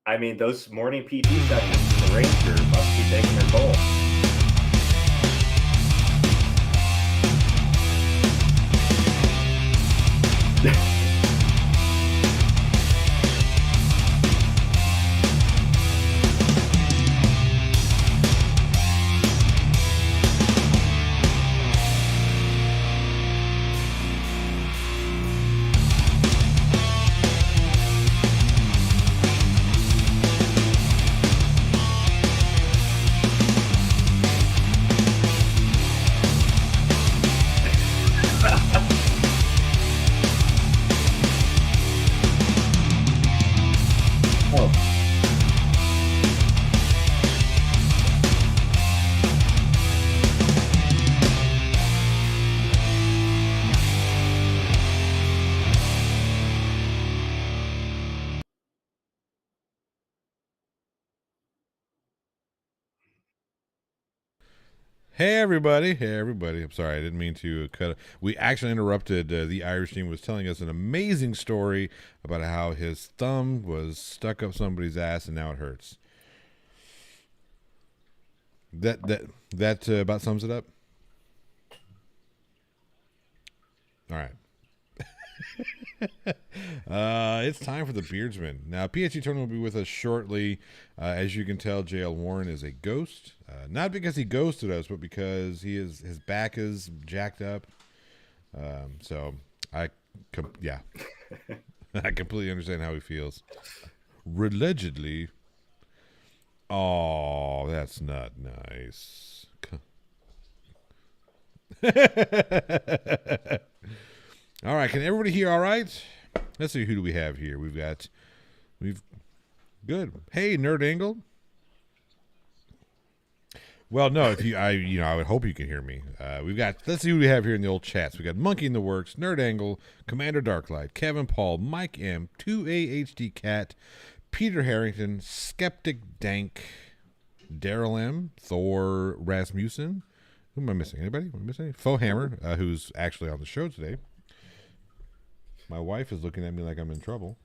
I mean, those morning PT sessions, the ranger must be taking their toll. Oh, Hey everybody! Hey everybody! I'm sorry, I didn't mean to cut. We actually interrupted. The Irish team was telling us an amazing story about how his thumb was stuck up somebody's ass and now it hurts. That about sums it up. All right. It's time for the Beardsmen. Now, PhD Tony will be with us shortly. As you can tell, JL Warren is a ghost. Not because he ghosted us, but because his back is jacked up. So yeah, I completely understand how he feels. Allegedly. Oh, that's not nice. All right, can everybody hear all right? Let's see, who do we have here? We've good. Hey, Nerd Angle. Well, no, if you, I would hope you can hear me. Let's see who we have here in the old chats. We got Monkey in the Works, Nerd Angle, Commander Darklight, Kevin Paul, Mike M, 2AHD Cat, Peter Harrington, Skeptic Dank, Daryl M, Thor Rasmussen. Who am I missing? Anybody? Am I missing? Faux Hammer, who's actually on the show today. My wife is looking at me like I'm in trouble.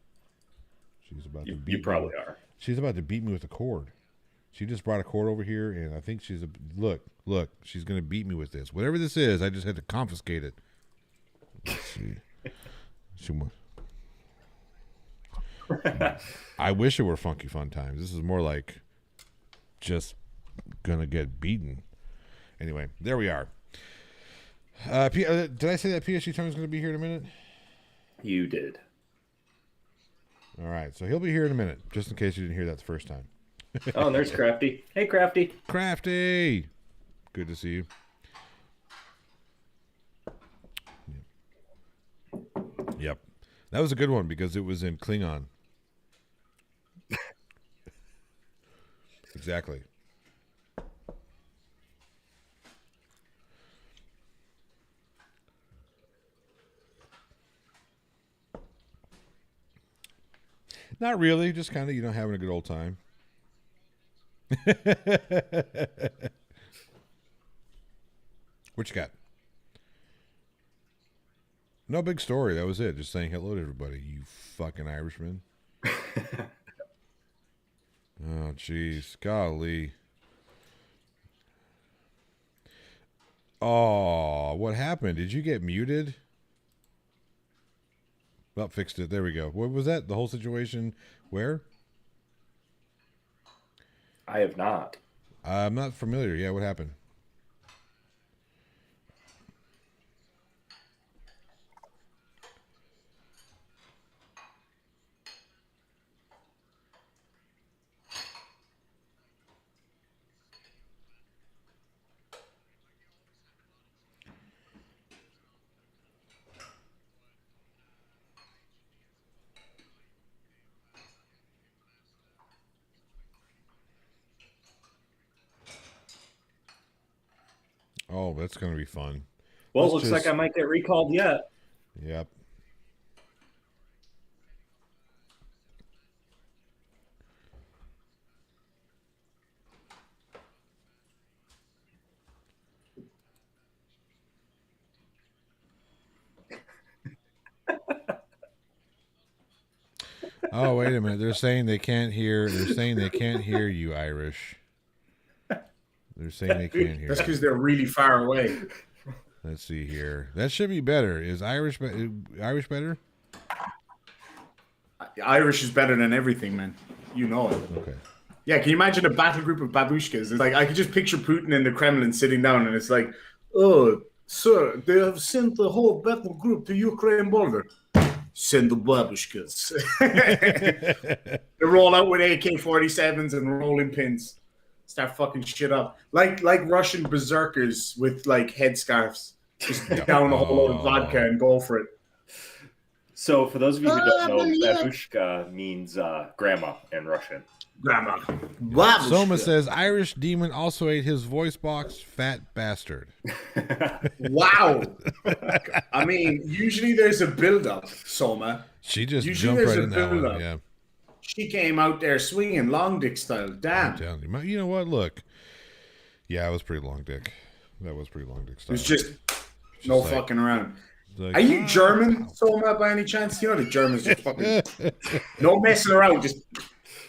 She's about to beat you me. probably are. She's about to beat me with a cord. She just brought a cord over here, and I think look. She's gonna beat me with this. Whatever this is, I just had to confiscate it. Let's see. I wish it were Funky Fun Times. This is more like just gonna get beaten. Anyway, there we are. Did I say that PSG Tony's gonna be here in a minute? You did. All right, so he'll be here in a minute, just in case you didn't hear that the first time. Oh, and there's Crafty. Hey, Crafty. Crafty, good to see you. Yep, that was a good one because it was in Klingon. Exactly. Not really, just kind of having a good old time. What you got? No big story. That was it. Just saying hello to everybody. You fucking Irishman. Oh, jeez. Golly. Oh, what happened? Did you get muted? Well, fixed it. There we go. What was that? The whole situation? Where? I have not. I'm not familiar. Yeah, what happened? Oh, that's going to be fun. Well, it looks like I might get recalled yet. Yep. Oh, wait a minute. They're saying they can't hear. They're saying they can't hear you, Irish. They're saying they can't hear. That's you. because they're really far away. Let's see here. That should be better. Is Irish better? Irish is better than everything, man. You know it. Okay. Yeah, can you imagine a battle group of babushkas? It's like I could just picture Putin in the Kremlin sitting down, and it's like, "Oh, sir, they have sent the whole battle group to Ukraine border. Send the babushkas." They roll out with AK-47s and rolling pins, start fucking shit up, like Russian berserkers with like headscarves, just down a whole load of vodka and go for it. So, for those of you who don't know, babushka means grandma in Russian. Grandma. Soma says Irish demon also ate his voice box. Fat bastard. Wow. I mean, usually there's a build-up, Soma. She just Usually jumped there's right a in that one. build-up. Yeah. She came out there swinging long dick style. Damn. I'm telling you. You know what? Look. Yeah, it was pretty long dick. That was pretty long dick style. It's just no like, fucking around. Like, are you German, Soma, by any chance? You know the Germans just fucking no messing around. Just,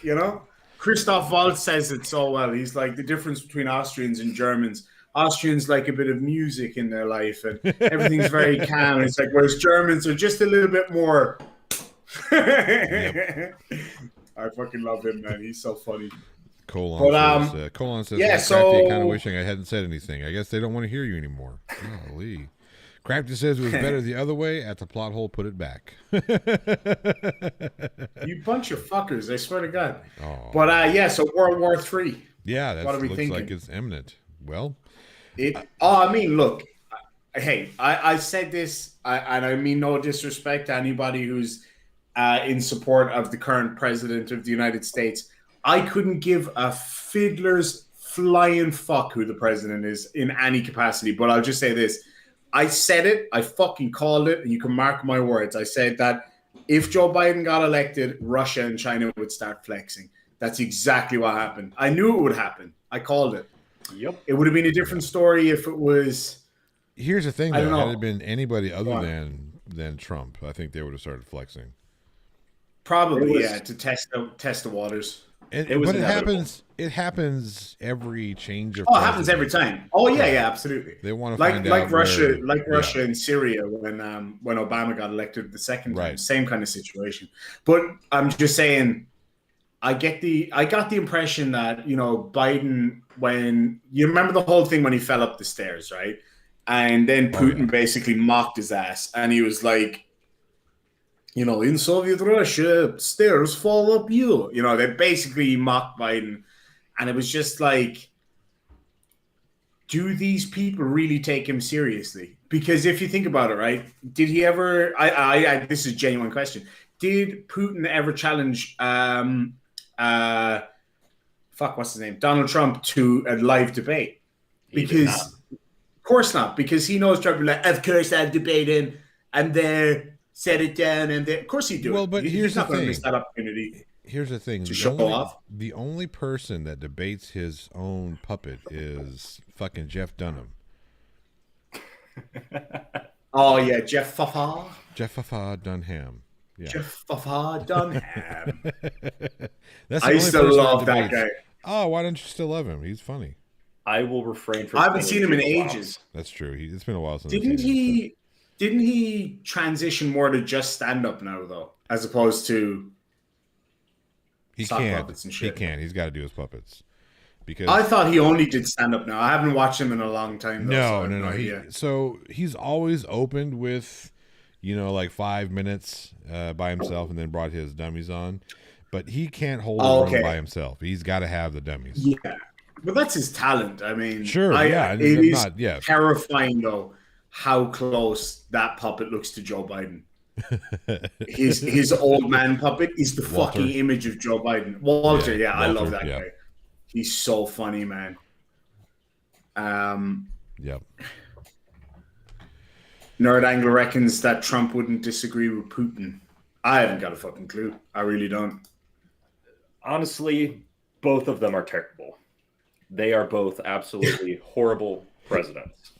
you know? Christoph Waltz says it so well. He's like, the difference between Austrians and Germans. Austrians like a bit of music in their life, and everything's very calm. It's like, whereas Germans are just a little bit more. Yep. I fucking love him, man. He's so funny. Colon says, yeah, so kind of wishing I hadn't said anything. I guess they don't want to hear you anymore. Golly. Crafty says it was better the other way. At the plot hole, put it back. You bunch of fuckers, I swear to God. Oh. But yeah, so World War III. Yeah, that looks thinking? like it's imminent. Well, I mean, look, hey, I said this, and I mean no disrespect to anybody who's in support of the current president of the United States. I couldn't give a fiddler's flying fuck who the president is in any capacity, but I'll just say this. I said it. I fucking called it. And you can mark my words. I said that if Joe Biden got elected, Russia and China would start flexing. That's exactly what happened. I knew it would happen. I called it. Yep. It would have been a different story if it was. Here's the thing, though. Had it been anybody other than Trump, I think they would have started flexing. Probably, yeah, to test the waters. But it happens every change of. Oh, it happens every time. Oh yeah, absolutely. They want to find out Russia and Syria when Obama got elected the second time. Right. Same kind of situation. But I'm just saying, I got the impression that Biden, when you remember the whole thing when he fell up the stairs, right, and then Putin basically mocked his ass, and he was like, in Soviet Russia, stairs fall up you. They basically mocked Biden. And it was just like, do these people really take him seriously? Because if you think about it, right, did he ever, this is a genuine question, did Putin ever challenge, what's his name, Donald Trump to a live debate? Because, of course not, because he knows Trump will be like, of course I'm debating, I'm there. Set it down, and of course he do. Well, but here's not the thing. Miss that opportunity. Here's the thing. The only person that debates his own puppet is fucking Jeff Dunham. Oh yeah, Jeff Fafa. Jeff Fafa Dunham. Yeah. Jeff Fafa Dunham. I still love that guy. Oh, why don't you still love him? He's funny. I will refrain from. I haven't seen him in ages. That's true. It's been a while since. Didn't he transition more to just stand up now, though, as opposed to puppets and shit? He can't. He's got to do his puppets. Because I thought he only did stand up now. I haven't watched him in a long time. Though, no. So he's always opened with, like 5 minutes by himself, and then brought his dummies on. But he can't hold a room by himself. He's got to have the dummies. Yeah, but that's his talent. I mean, sure. It is terrifying though. How close that puppet looks to Joe Biden. His old man puppet is the fucking image of Joe Biden. Walter, Walter, I love that guy. He's so funny, man. Yep. Nerd Angle reckons that Trump wouldn't disagree with Putin. I haven't got a fucking clue. I really don't. Honestly, both of them are terrible. They are both absolutely horrible presidents.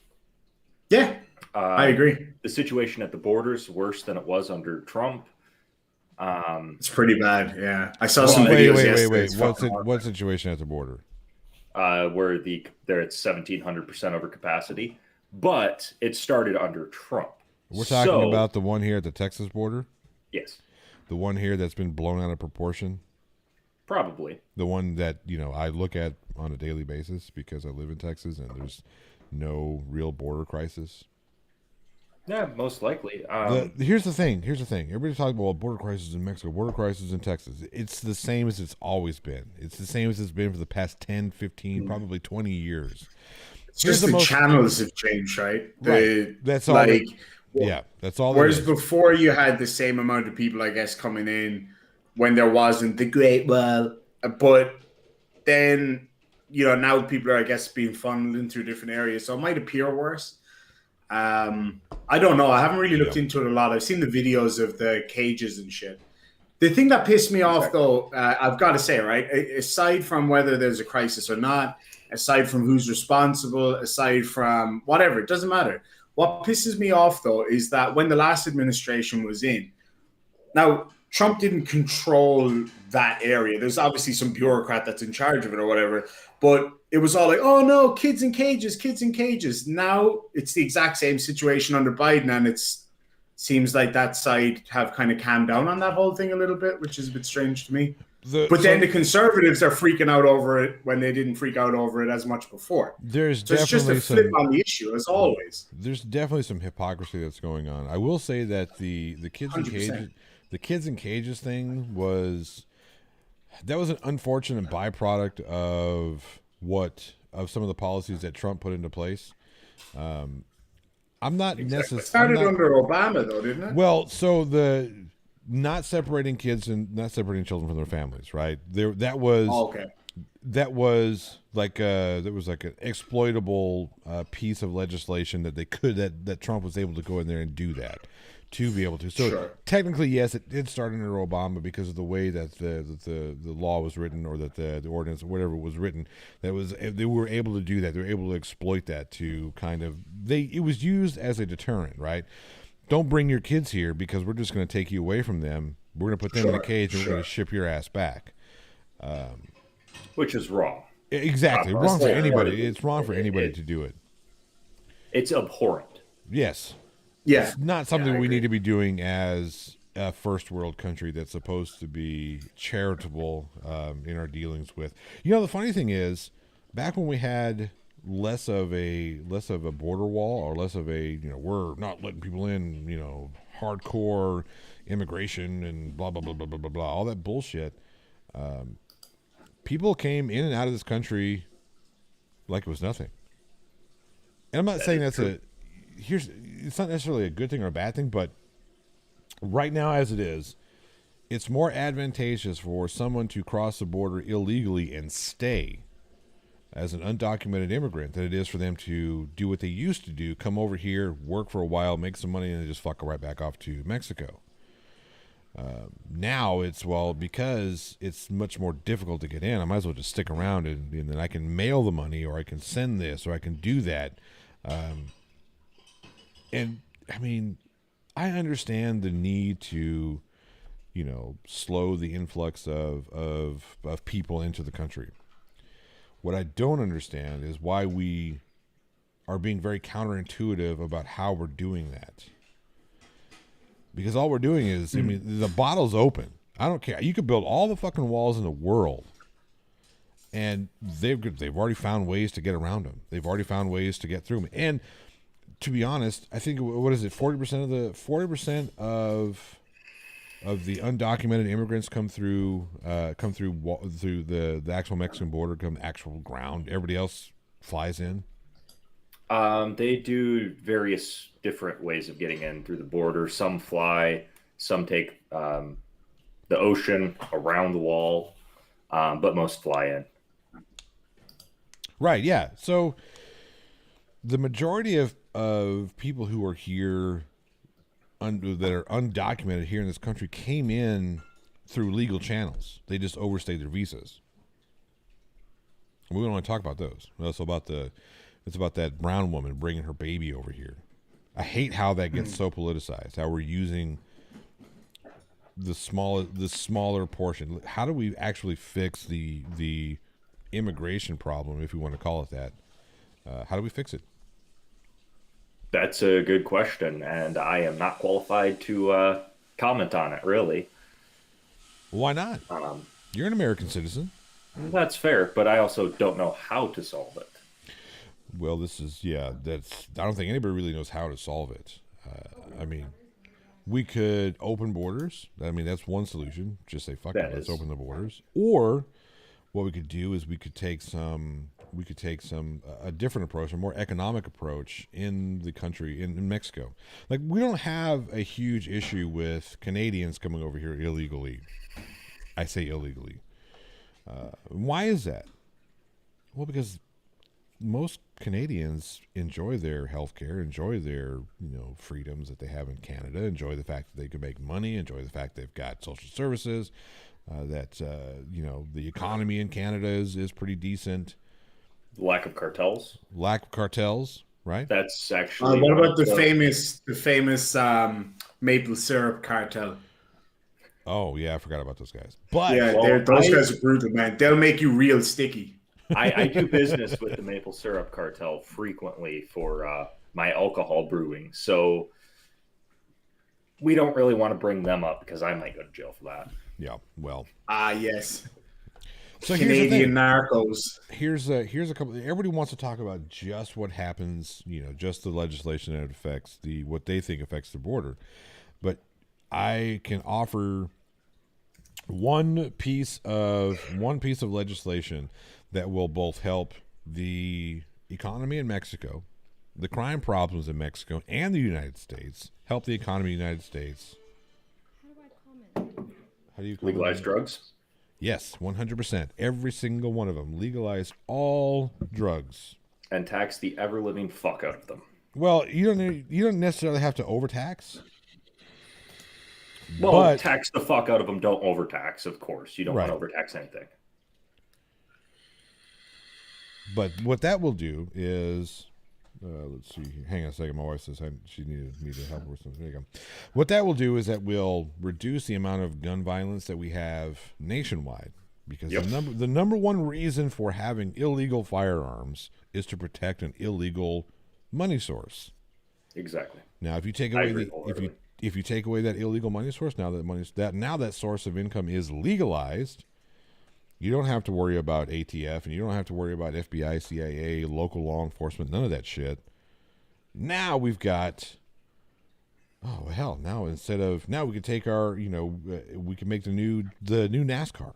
Yeah. I agree. The situation at the border is worse than it was under Trump. It's pretty bad. Yeah, I saw some But videos Wait. yesterday. It's What's fucking it? What situation at the border? where they're at 1,700% over capacity, but it started under Trump. We're talking So about the one here at the Texas border, yes, the one here that's been blown out of proportion, probably. the one that I look at on a daily basis because I live in Texas and there's no real border crisis. Yeah, most likely. Here's the thing. Everybody's talking about border crisis in Mexico, border crisis in Texas. It's the same as it's always been. It's the same as it's been for the past 10, 15, probably 20 years. It's just the channels have changed, right? Right. That's all. Like, that's all. Whereas before you had the same amount of people, I guess, coming in when there wasn't the Great Wall, but then now people are, I guess, being funneled into different areas, so it might appear worse. I don't know. I haven't really looked into it a lot. I've seen the videos of the cages and shit. The thing that pissed me off, though, I've got to say, right, aside from whether there's a crisis or not, aside from who's responsible, aside from whatever, it doesn't matter. What pisses me off, though, is that when the last administration was in, now, Trump didn't control that area. There's obviously some bureaucrat that's in charge of it or whatever, but it was all like, oh no, kids in cages, kids in cages. Now it's the exact same situation under Biden, and it seems like that side have kind of calmed down on that whole thing a little bit, which is a bit strange to me. Then the conservatives are freaking out over it when they didn't freak out over it as much before. It's just a flip on the issue, as always. There's definitely some hypocrisy that's going on. I will say that the kids 100%. In cages, the kids in cages thing was an unfortunate byproduct of some of the policies that Trump put into place. I'm not necessarily. It started under Obama, though, didn't it? Well, so the not separating kids and not separating children from their families, right? That was like an exploitable piece of legislation that Trump was able to go in there and do that. To be able to, so technically, yes, it did start under Obama because of the way that the law was written, or that the ordinance, or whatever was written. They were able to do that. They were able to exploit that to kind of it was used as a deterrent, right? Don't bring your kids here because we're just going to take you away from them. We're going to put them in a cage and we're going to ship your ass back. Which is wrong. Exactly, wrong for anybody. It's wrong for anybody to do it. It's abhorrent. Yes. Yeah, it's not something we need to be doing as a first world country that's supposed to be charitable in our dealings with. The funny thing is, back when we had less of a border wall, or less of a we're not letting people in, hardcore immigration and blah blah blah blah blah blah blah, all that bullshit. People came in and out of this country like it was nothing. And I'm not saying it's not necessarily a good thing or a bad thing, but right now as it is, it's more advantageous for someone to cross the border illegally and stay as an undocumented immigrant than it is for them to do what they used to do, come over here, work for a while, make some money, and then just fuck right back off to Mexico. Now it's, because it's much more difficult to get in, I might as well just stick around and then I can mail the money, or I can send this, or I can do that. And I mean, I understand the need to, slow the influx of people into the country. What I don't understand is why we are being very counterintuitive about how we're doing that. Because all we're doing is, the bottle's open. I don't care. You could build all the fucking walls in the world, and they've already found ways to get around them. They've already found ways to get through them. And to be honest, I think, what is it? 40% of the undocumented immigrants come through the actual Mexican border, come actual ground. Everybody else flies in. They do various different ways of getting in through the border. Some fly, some take the ocean around the wall, but most fly in. Right. Yeah. So the majority of people who are here that are undocumented here in this country came in through legal channels. They just overstayed their visas. We don't want to talk about those. It's about that brown woman bringing her baby over here. I hate how that gets so politicized, how we're using the smaller portion. How do we actually fix the immigration problem, if we want to call it that? How do we fix it? That's a good question, and I am not qualified to comment on it, really. Why not? Um, You're an American citizen. that's fair, but I also don't know how to solve it. Well, that's. I don't think anybody really knows how to solve it. I mean, we could open borders. I mean, that's one solution. Just say fuck it, let's open the borders. Or what we could do is we could take a different approach, a more economic approach in the country, in Mexico. Like, we don't have a huge issue with Canadians coming over here illegally. I say illegally. Why is that? Well, because most Canadians enjoy their health care, enjoy their freedoms that they have in Canada, enjoy the fact that they can make money, enjoy the fact they've got social services, that the economy in Canada is pretty decent. Lack of cartels. Right? That's actually what about the famous maple syrup cartel? Oh yeah, I forgot about those guys. But yeah, those guys are brutal, man. They'll make you real sticky. I do business with the maple syrup cartel frequently for my alcohol brewing, so we don't really want to bring them up because I might go to jail for that. Yeah, well. Yes. So Canadian narcos. Here's a couple. Everybody wants to talk about just what happens, just the legislation that affects what they think affects the border. But I can offer one piece of legislation that will both help the economy in Mexico, the crime problems in Mexico, and the United States. Help the economy in the United States. How do you legalize drugs? Yes, 100%. Every single one of them. Legalize all drugs and tax the ever living fuck out of them. Well, you don't necessarily have to overtax. Well, but tax the fuck out of them. Don't overtax, of course. You don't right. want to overtax anything. But what that will do is, let's see. Hang on a second. My wife says she needed me to help her with something. There you go. What that will do is that will reduce the amount of gun violence that we have nationwide. Because the number one reason for having illegal firearms is to protect an illegal money source. Exactly. Now, if you take away if you take away that illegal money source, now that source of income is legalized, you don't have to worry about ATF and you don't have to worry about FBI, CIA, local law enforcement, none of that shit. Now we've got, now we can take our, we can make the new NASCAR.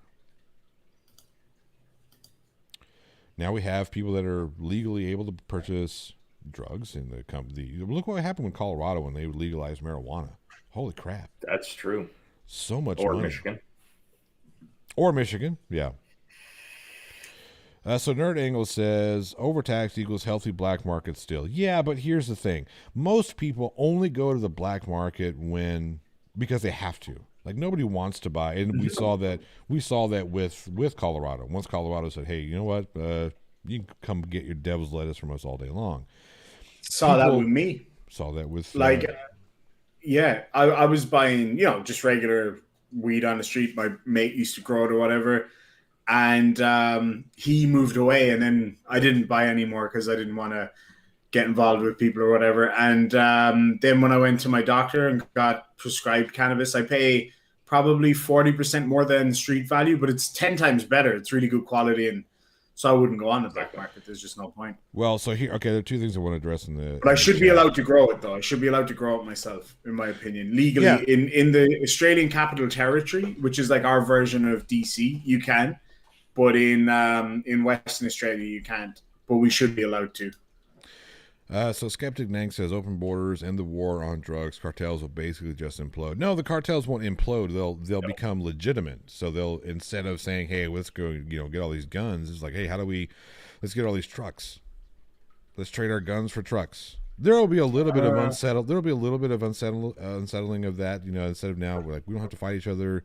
Now we have people that are legally able to purchase drugs in the company. Look what happened in Colorado when they legalized marijuana. Holy crap. That's true. So much money. Or Michigan, yeah. So Nerd Angle says, overtax equals healthy black market still. Yeah, but here's the thing. Most people only go to the black market because they have to. Like, nobody wants to buy. And we saw that with Colorado. Once Colorado said, hey, you know what? You can come get your devil's lettuce from us all day long. Saw that with me. Saw that with... I was buying, just regular weed on the street. My mate used to grow it or whatever. And he moved away, and then I didn't buy anymore because I didn't want to get involved with people or whatever. And then when I went to my doctor and got prescribed cannabis, I pay probably 40% more than street value, but it's 10 times better. It's really good quality, and so I wouldn't go on the black market. There's just no point. Well, so there are two things I want to address But I should be allowed to grow it, though. I should be allowed to grow it myself, in my opinion. Legally, in the Australian Capital Territory, which is like our version of DC, you can. But in Western Australia, you can't. But we should be allowed to. So Skeptic Nank says, open borders and the war on drugs, cartels will basically just implode. No, the cartels won't implode. They'll become legitimate. So they'll, instead of saying, hey, let's go, get all these guns, it's like, hey, let's get all these trucks. Let's trade our guns for trucks. There will be a little bit of unsettling of that, instead of now, we don't have to fight each other.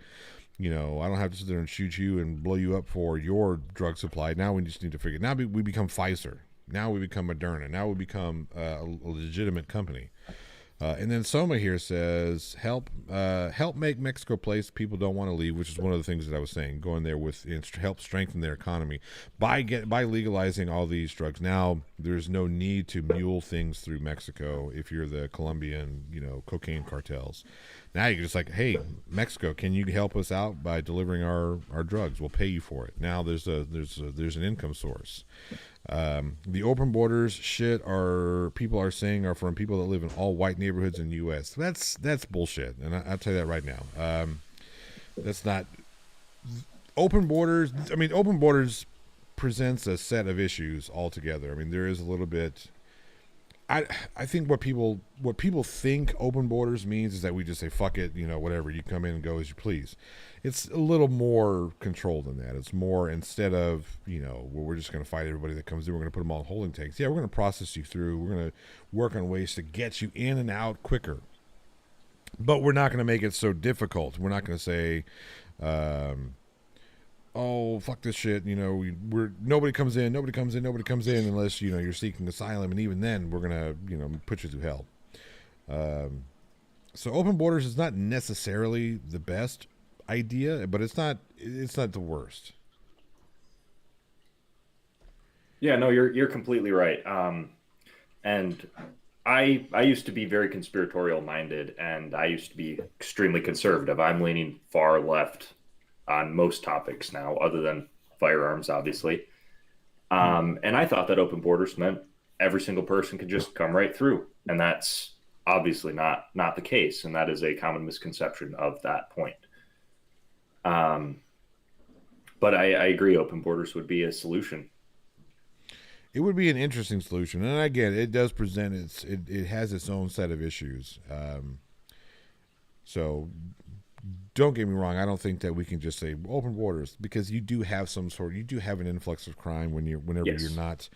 I don't have to sit there and shoot you and blow you up for your drug supply. Now we just need to figure. Now we become Pfizer. Now we become Moderna. Now we become a legitimate company. And then Soma here says, help make Mexico a place people don't want to leave, which is one of the things that I was saying. Going there with help strengthen their economy by legalizing all these drugs. Now there's no need to mule things through Mexico if you're the Colombian, cocaine cartels. Now you're just like, hey, Mexico, can you help us out by delivering our drugs? We'll pay you for it. Now there's an income source. The open borders shit people are saying are from people that live in all white neighborhoods in the U.S. That's bullshit, and I'll tell you that right now. That's not open borders. I mean, open borders presents a set of issues altogether. I mean, there is a little bit. I think what people think open borders means is that we just say fuck it, whatever, you come in and go as you please. It's a little more controlled than that. It's more, instead of well, we're just going to fight everybody that comes in, we're going to put them all in holding tanks. Yeah, we're going to process you through. We're going to work on ways to get you in and out quicker, but we're not going to make it so difficult. We're not going to say, oh fuck this shit, nobody comes in unless you're seeking asylum, and even then we're gonna put you through hell. So open borders is not necessarily the best idea, but it's not the worst. Yeah, no, you're completely right. And I used to be very conspiratorial minded, and I used to be extremely conservative. I'm leaning far left on most topics now, other than firearms, obviously. And I thought that open borders meant every single person could just come right through, and that's obviously not the case, and that is a common misconception of that point. But I agree, open borders would be a solution. It would be an interesting solution, and again, it does present it has its own set of issues. So don't get me wrong. I don't think that we can just say open borders, because you do have an influx of crime whenever Yes. you're not,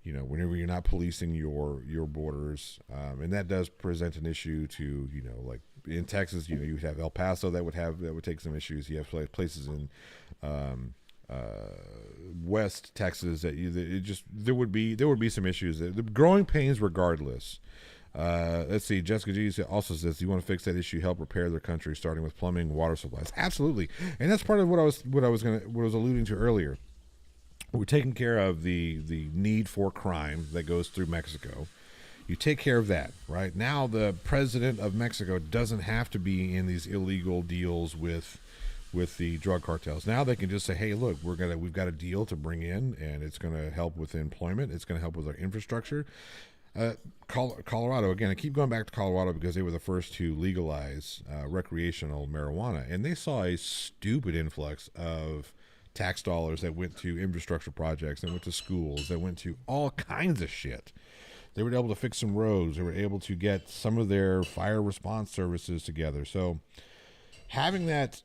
whenever you're not policing your borders, and that does present an issue to, like in Texas, you have El Paso that would take some issues. You have places in West Texas that there would be some issues. The growing pains regardless. Let's see. Jessica G also says, you want to fix that issue, help repair their country, starting with plumbing, water supplies. Absolutely, and that's part of what I was alluding to earlier. We're taking care of the need for crime that goes through Mexico. You take care of that, right? Now the president of Mexico doesn't have to be in these illegal deals with the drug cartels. Now they can just say, hey, look, we've got a deal to bring in, and it's going to help with employment. It's going to help with our infrastructure. Colorado, again, I keep going back to Colorado because they were the first to legalize recreational marijuana, and they saw a stupid influx of tax dollars that went to infrastructure projects, that went to schools, that went to all kinds of shit. They were able to fix some roads. They were able to get some of their fire response services together. So having that,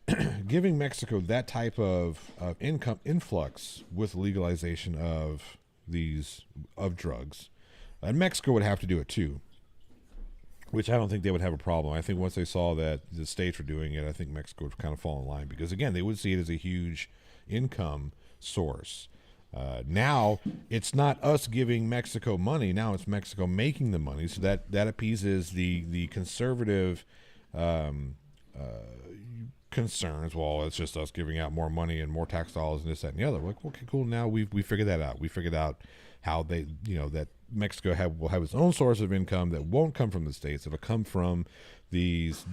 giving Mexico that type of income influx with legalization of drugs, and Mexico would have to do it too, which I don't think they would have a problem. I think once they saw that the states were doing it, I think Mexico would kind of fall in line, because again, they would see it as a huge income source. Now it's not us giving Mexico money. Now it's Mexico making the money, so that appeases the conservative concerns. Well, it's just us giving out more money and more tax dollars and this, that, and the other. Like, okay, cool. Now we figured that out. We figured out how they, that Mexico will have its own source of income that won't come from the states. It'll come from these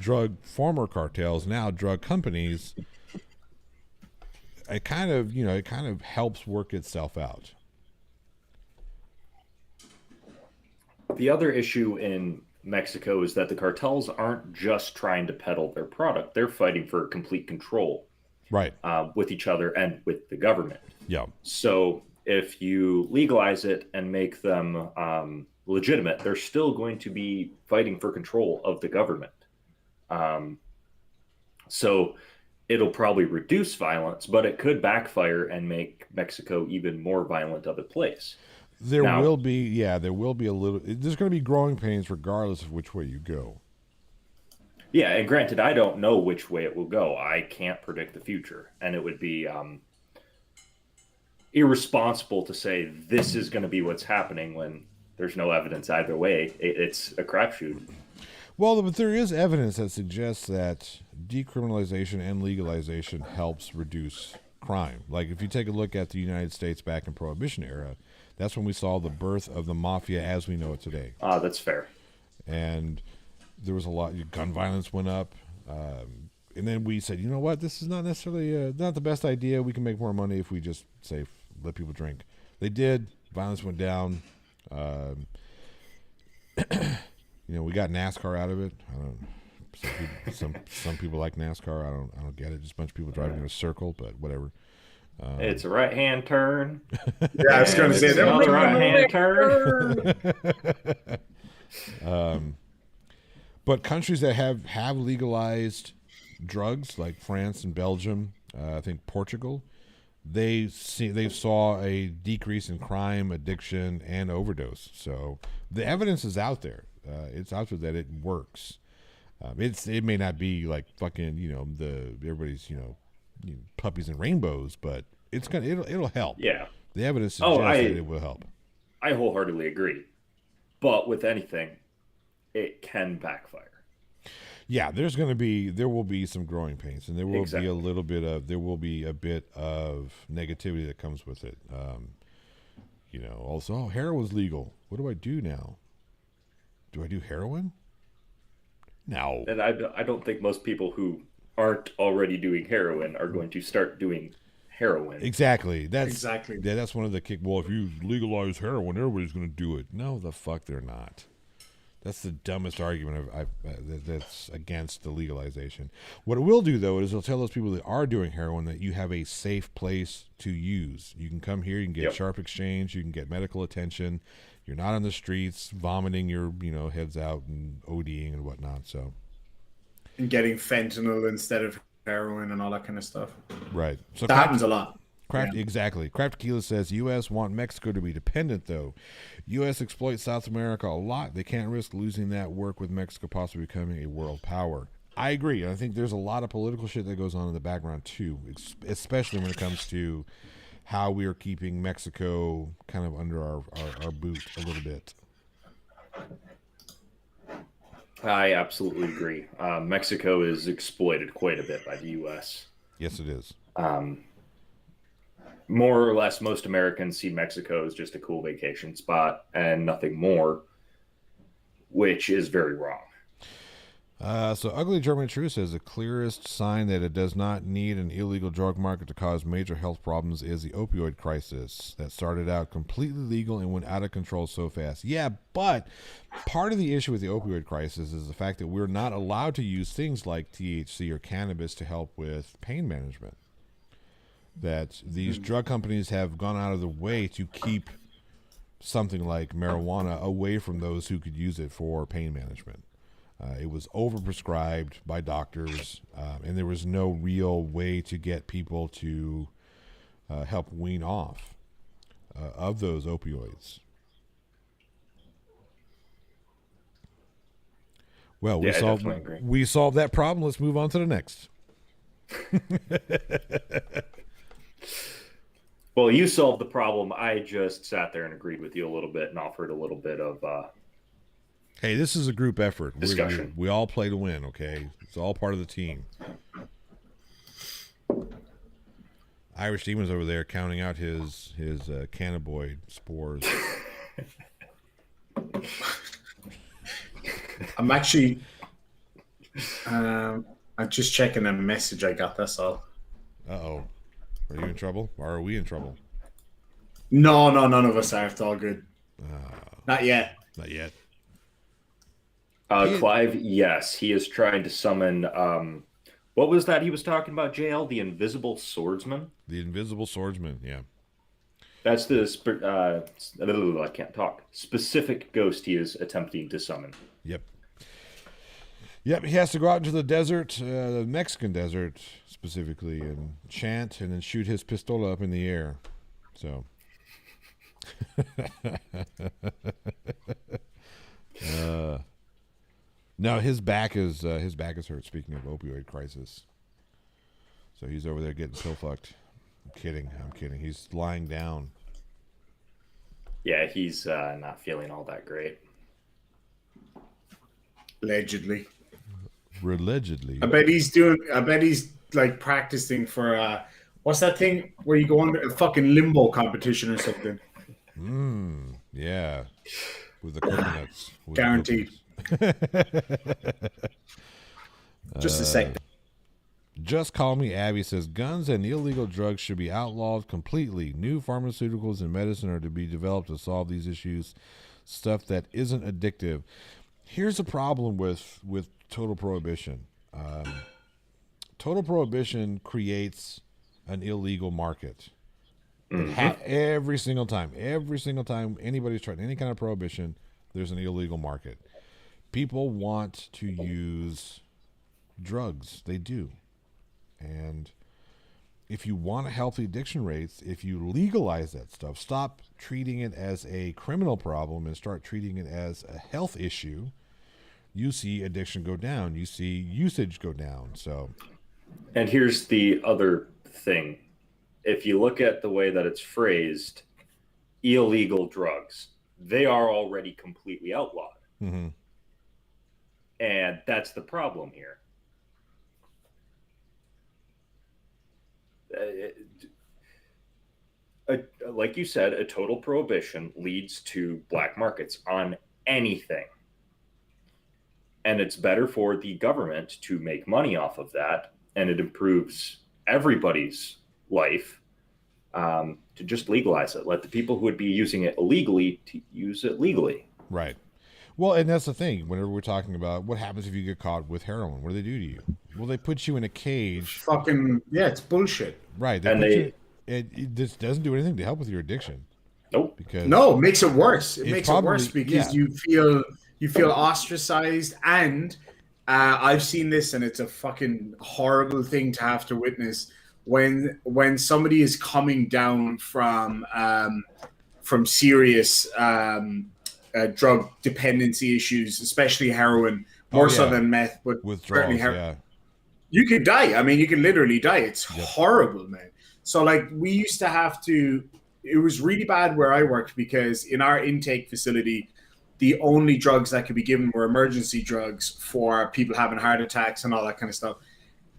former cartels, now drug companies. It kind of helps work itself out. The other issue in Mexico is that the cartels aren't just trying to peddle their product; they're fighting for complete control, right, with each other and with the government. Yeah. So if you legalize it and make them legitimate, they're still going to be fighting for control of the government. So it'll probably reduce violence, but it could backfire and make Mexico even more violent of a place. There will be a little. There's going to be growing pains regardless of which way you go. Yeah, and granted, I don't know which way it will go. I can't predict the future, and it would be irresponsible to say this is going to be what's happening when there's no evidence either way. It's a crapshoot. Well, but there is evidence that suggests that decriminalization and legalization helps reduce crime. Like if you take a look at the United States back in Prohibition era, that's when we saw the birth of the mafia as we know it today. That's fair. And there was a lot. Gun violence went up, and then we said, you know what, this is not necessarily not the best idea. We can make more money if we just say let people drink. They did. Violence went down. We got NASCAR out of it. I don't. Some people like NASCAR. I don't get it. Just a bunch of people driving in a circle, but whatever. It's a right-hand turn. Yeah, I was going to say It's that. another right-hand turn. But countries that have legalized drugs, like France and Belgium, I think Portugal, they saw a decrease in crime, addiction, and overdose. So the evidence is out there. It's out there that it works. It may not be like fucking everybody's puppies and rainbows, but it'll help. Yeah. The evidence suggests that it will help. I wholeheartedly agree. But with anything, it can backfire. Yeah, there will be some growing pains, and there will Exactly. be a bit of negativity that comes with it. Also, heroin's legal. What do I do now? Do I do heroin? No. And I don't think most people who aren't already doing heroin are going to start doing heroin. Exactly. Exactly. That's one of the kick. Well, if you legalize heroin, everybody's going to do it. No, the fuck they're not. That's the dumbest argument that's against the legalization. What it will do, though, is it'll tell those people that are doing heroin that you have a safe place to use. You can come here, you can get sharp exchange, you can get medical attention. You're not on the streets vomiting your heads out and ODing and whatnot. So, And getting fentanyl instead of heroin and all that kind of stuff. right. So That happens a lot. Exactly. Craft Tequila says U.S. want Mexico to be dependent, though. U.S. exploits South America a lot. They can't risk losing that work with Mexico possibly becoming a world power. I agree. I think there's a lot of political shit that goes on in the background, too, especially when it comes to how we are keeping Mexico kind of under our boot a little bit. I absolutely agree. Mexico is exploited quite a bit by the U.S. Yes, it is. More or less, most Americans see Mexico as just a cool vacation spot and nothing more, which is very wrong. So Ugly German True says the clearest sign that it does not need an illegal drug market to cause major health problems is the opioid crisis that started out completely legal and went out of control so fast. Yeah, but part of the issue with the opioid crisis is the fact that we're not allowed to use things like THC or cannabis to help with pain management. That these drug companies have gone out of the way to keep something like marijuana away from those who could use it for pain management. It was overprescribed by doctors, and there was no real way to get people to help wean off of those opioids. Well, we solved that problem. Let's move on to the next. Well, you solved the problem. I just sat there and agreed with you a little bit and offered a little bit of hey, this is a group effort. Discussion. We all play to win, okay? It's all part of the team. Irish Demon's over there counting out his cannabinoid spores. I'm actually I'm just checking a message I got, that's all. Uh-oh. Are you in trouble? Or are we in trouble? No, none of us are. It's all good. Not yet. Not yet. Clive, yes, he is trying to summon. What was that he was talking about, JL? The Invisible Swordsman? The Invisible Swordsman, yeah. That's the I can't talk. Specific ghost he is attempting to summon. Yep. Yep, he has to go out into the desert, the Mexican desert specifically, and chant and then shoot his pistola up in the air. So. No, his back is hurt. Speaking of opioid crisis, so he's over there getting pill fucked. I'm kidding. He's lying down. Yeah, he's not feeling all that great. Allegedly. Allegedly. I bet he's like practicing for what's that thing where you go on a fucking limbo competition or something? Yeah. With the coconuts. Guaranteed. Just a second. Just Call Me Abby says guns and illegal drugs should be outlawed completely. New pharmaceuticals and medicine are to be developed to solve these issues. Stuff that isn't addictive. Here's a problem with total prohibition. Total prohibition creates an illegal market. Every single time anybody's trying any kind of prohibition, there's an illegal market. People want to use drugs. They do. And if you want healthy addiction rates, if you legalize that stuff, stop treating it as a criminal problem and start treating it as a health issue, you see addiction go down. You see usage go down. So, and here's the other thing. If you look at the way that it's phrased, illegal drugs, they are already completely outlawed. Mm-hmm. And that's the problem here. Like you said, a total prohibition leads to black markets on anything. And it's better for the government to make money off of that, and it improves everybody's life to just legalize it. Let the people who would be using it illegally to use it legally. Right. Well, and that's the thing. Whenever we're talking about what happens if you get caught with heroin, what do they do to you? Well, they put you in a cage. Fucking yeah, it's bullshit. Right. It just doesn't do anything to help with your addiction. Nope. Because no, it makes it worse. It makes probably, it worse because you feel ostracized, and I've seen this, and it's a fucking horrible thing to have to witness when somebody is coming down from serious drug dependency issues, especially heroin, more so than meth, but withdrawals. Yeah. You could die. I mean, you can literally die. It's horrible, man. So, like, we used to have to. It was really bad where I worked because in our intake facility, the only drugs that could be given were emergency drugs for people having heart attacks and all that kind of stuff.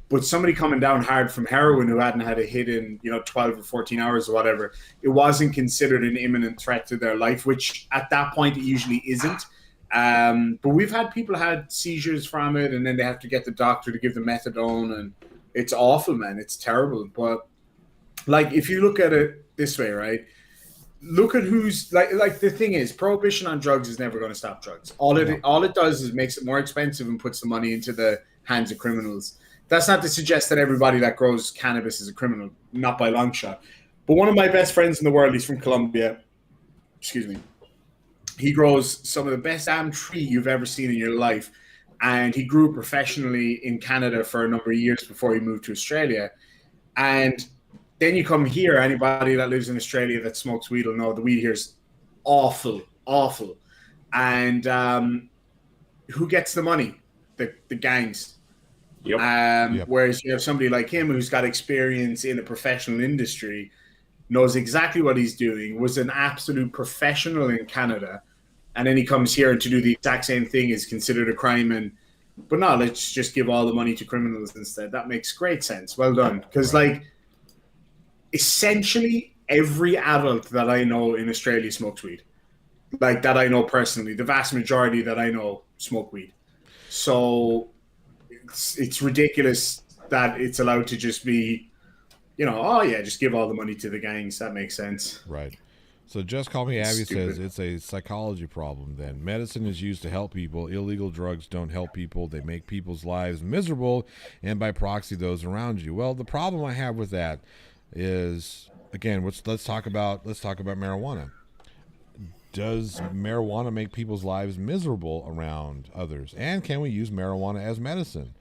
But somebody coming down hard from heroin who hadn't had a hit in 12 or 14 hours or whatever, it wasn't considered an imminent threat to their life, which at that point it usually isn't. But we've had people had seizures from it, and then they have to get the doctor to give them methadone, and it's awful, man. It's terrible. But like, if you look at it this way, right? Look at who's like the thing is, prohibition on drugs is never going to stop drugs. All it does is makes it more expensive and puts the money into the hands of criminals. That's not to suggest that everybody that grows cannabis is a criminal, not by a long shot. But one of my best friends in the world, he's from Colombia. Excuse me. He grows some of the best damn tree you've ever seen in your life. And he grew professionally in Canada for a number of years before he moved to Australia. And then you come here, anybody that lives in Australia that smokes weed will know the weed here is awful, awful. And who gets the money? The gangs. Yep. Whereas you have somebody like him who's got experience in a professional industry, knows exactly what he's doing, was an absolute professional in Canada, and then he comes here and to do the exact same thing is considered a crime. But no, let's just give all the money to criminals instead. That makes great sense. Well done. Because essentially every adult that I know in Australia smokes weed. Like, that I know personally. The vast majority that I know smoke weed. So it's ridiculous that it's allowed to just be, just give all the money to the gangs. That makes sense. Right. So Just Call Me Abby says it's a psychology problem then. Medicine is used to help people. Illegal drugs don't help people. They make people's lives miserable, and by proxy, those around you. Well, the problem I have with that is, again, let's talk about marijuana. Does marijuana make people's lives miserable around others? And can we use marijuana as medicine?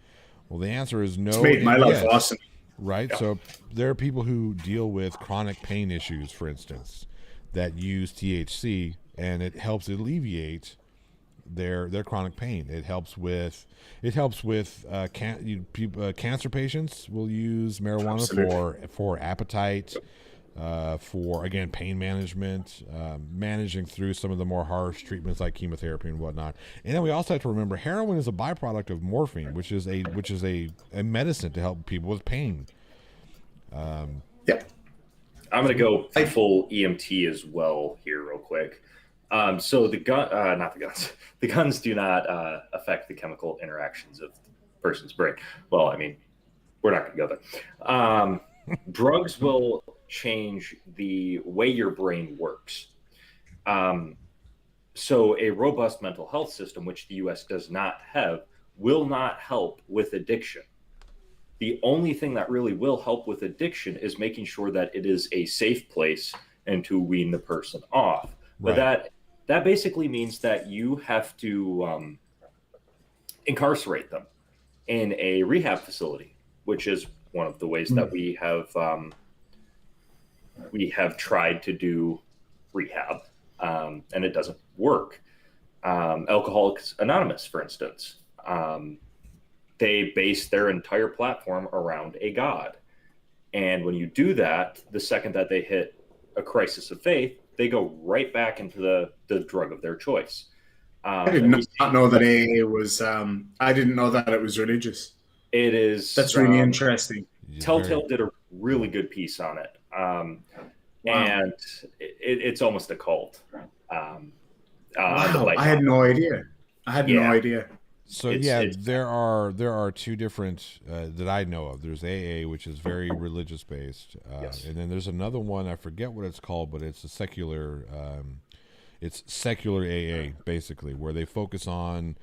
Well, the answer is no. It's made my life awesome. Right. Yeah. So there are people who deal with chronic pain issues, for instance, that use THC, and it helps alleviate their chronic pain. It helps with cancer patients will use marijuana for appetite, for, again, pain management, managing through some of the more harsh treatments like chemotherapy and whatnot. And then we also have to remember heroin is a byproduct of morphine, which is a medicine to help people with pain. Yeah. I'm going to go full EMT as well here, real quick. So the gun, not the guns, the guns do not affect the chemical interactions of the person's brain. Well, I mean, we're not going to go there. Drugs will change the way your brain works. So a robust mental health system, which the U.S. does not have, will not help with addiction. The only thing that really will help with addiction is making sure that it is a safe place and to wean the person off. But that basically means that you have to incarcerate them in a rehab facility, which is one of the ways that we have tried to do rehab, and it doesn't work. Alcoholics Anonymous, for instance, they base their entire platform around a god. And when you do that, the second that they hit a crisis of faith, they go right back into the drug of their choice. I did not know that AA was. I didn't know that it was religious. It is. That's really interesting. Telltale did a really good piece on it, and it's almost a cult. Wow, I had no idea. No idea. So there are two different that I know of. There's AA, which is very religious based, and then there's another one. I forget what it's called, but it's a secular. It's secular AA, basically, where they focus on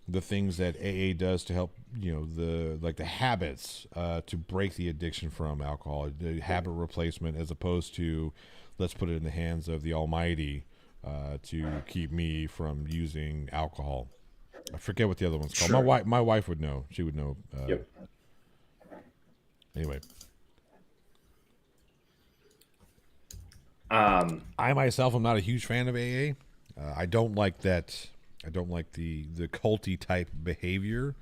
the things that AA does to help, the habits to break the addiction from alcohol, the habit replacement, as opposed to let's put it in the hands of the Almighty to keep me from using alcohol. I forget what the other one's called. Sure. My wife would know. She would know. Yep. Anyway. I myself am not a huge fan of AA. I don't like that. I don't like the culty type behavior.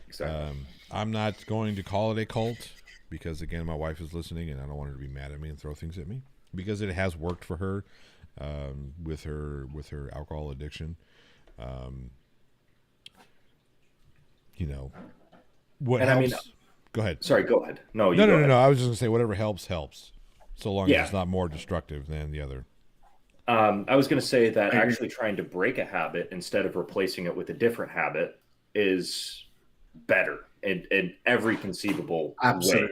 Exactly. I'm not going to call it a cult because, again, my wife is listening and I don't want her to be mad at me and throw things at me because it has worked for her with her alcohol addiction. What helps? I mean, go ahead. Sorry, go ahead. No. I was just gonna say whatever helps, so long as it's not more destructive than the other. I was going to say that actually trying to break a habit instead of replacing it with a different habit is better in every conceivable way.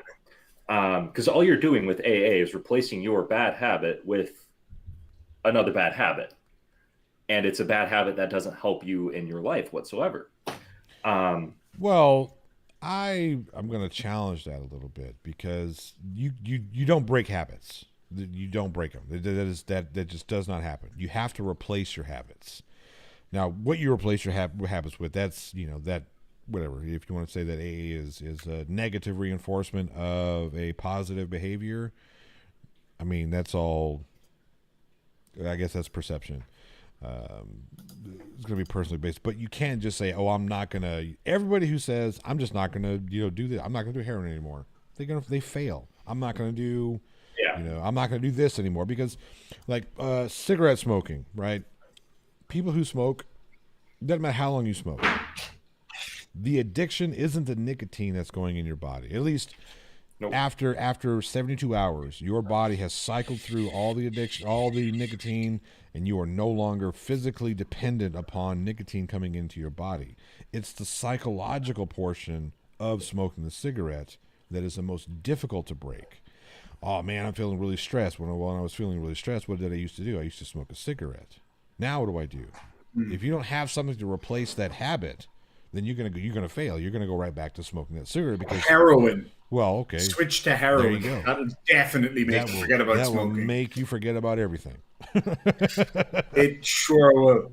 Because all you're doing with AA is replacing your bad habit with another bad habit. And it's a bad habit that doesn't help you in your life whatsoever. Well, I'm going to challenge that a little bit because you don't break habits. You don't break them. That just does not happen. You have to replace your habits. Now, what you replace your habits with, that's that whatever. If you want to say that AA is a negative reinforcement of a positive behavior, I mean that's all. I guess that's perception. It's going to be personally based, but you can't just say, "Oh, I'm not going to." Everybody who says, "I'm just not going to," do this. I'm not going to do heroin anymore. They fail. I'm not going to do. I'm not going to do this anymore because, like, cigarette smoking, right? People who smoke, doesn't matter how long you smoke. The addiction isn't the nicotine that's going in your body. At least after 72 hours, your body has cycled through all the addiction, all the nicotine, and you are no longer physically dependent upon nicotine coming into your body. It's the psychological portion of smoking the cigarette that is the most difficult to break. Oh man, I'm feeling really stressed. When I was feeling really stressed, what did I used to do? I used to smoke a cigarette. Now what do I do? If you don't have something to replace that habit, then you're gonna fail. You're gonna go right back to smoking that cigarette because heroin. Well, okay. Switch to heroin. There you go. That'll definitely make you forget about smoking. That will make you forget about everything. It sure will.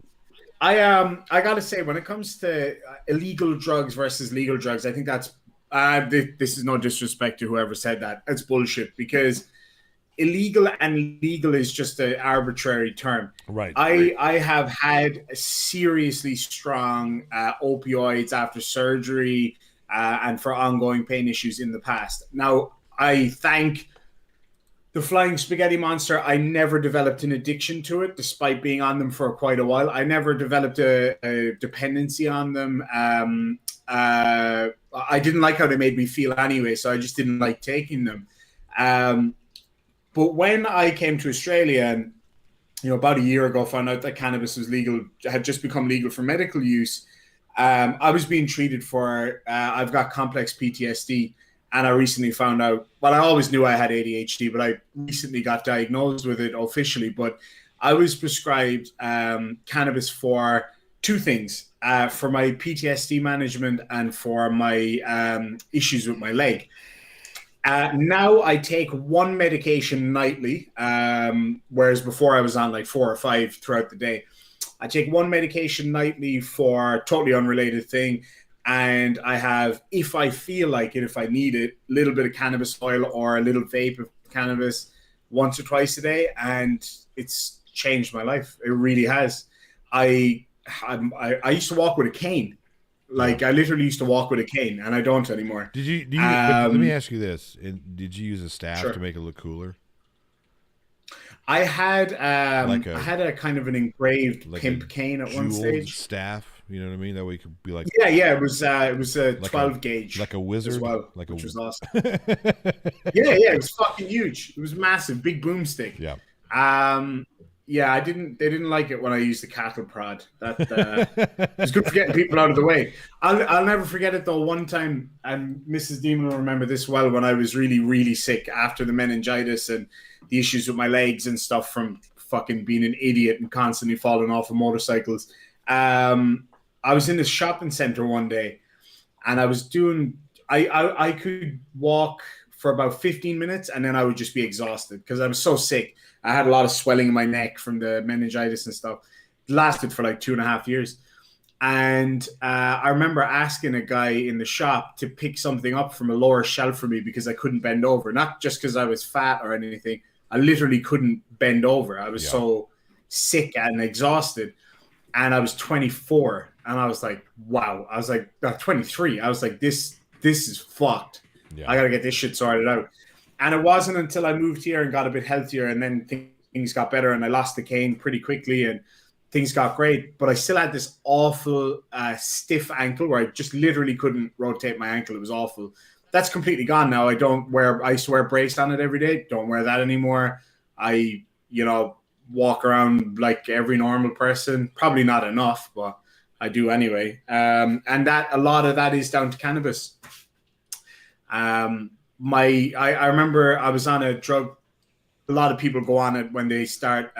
I gotta say, when it comes to illegal drugs versus legal drugs, I think that's this is no disrespect to whoever said that. It's bullshit because illegal and legal is just an arbitrary term. Right. I have had seriously strong opioids after surgery and for ongoing pain issues in the past. Now, I thank the flying spaghetti monster, I never developed an addiction to it, despite being on them for quite a while. I never developed a dependency on them. I didn't like how they made me feel anyway, so I just didn't like taking them. But when I came to Australia and, about a year ago, found out that cannabis was legal, had just become legal for medical use, I was being treated for, I've got complex PTSD. And I recently found out, well, I always knew I had ADHD, but I recently got diagnosed with it officially. But I was prescribed cannabis for two things, for my PTSD management and for my issues with my leg. Now I take one medication nightly, whereas before I was on like 4 or 5 throughout the day. I take one medication nightly for a totally unrelated thing. And I have, if I feel like it, if I need it, a little bit of cannabis oil or a little vape of cannabis once or twice a day. And it's changed my life. It really has. I used to walk with a cane. Like, I literally used to walk with a cane, and I don't anymore. Did you let me ask you this. Did you use a staff Sure. to make it look cooler? I had I had a kind of an engraved like pimp cane at one stage. Staff, you know what I mean? That way you could be like, Yeah, it was a 12 gauge, like a wizard, as well, like which was awesome. yeah, it was fucking huge. It was massive, big boomstick. Yeah. They didn't like it when I used the cattle prod. That it was good for getting people out of the way. I'll never forget it though. One time, and Mrs. Demon will remember this well, when I was really, really sick after the meningitis and the issues with my legs and stuff from fucking being an idiot and constantly falling off of motorcycles. I was in this shopping center one day, and I was doing. I could walk for about 15 minutes, and then I would just be exhausted because I was so sick. I had a lot of swelling in my neck from the meningitis and stuff. It lasted for like 2.5 years. And I remember asking a guy in the shop to pick something up from a lower shelf for me because I couldn't bend over. Not just because I was fat or anything. I literally couldn't bend over. I was so sick and exhausted. And I was 24. And I was like, wow. I was like, 23. I was like, this is fucked. Yeah. I got to get this shit sorted out. And it wasn't until I moved here and got a bit healthier and then things got better and I lost the cane pretty quickly and things got great. But I still had this awful stiff ankle where I just literally couldn't rotate my ankle. It was awful. That's completely gone now. I used to wear a brace on it every day. Don't wear that anymore. I, walk around like every normal person. Probably not enough, but I do anyway. And that a lot of that is down to cannabis. I remember I was on a drug. A lot of people go on it when they start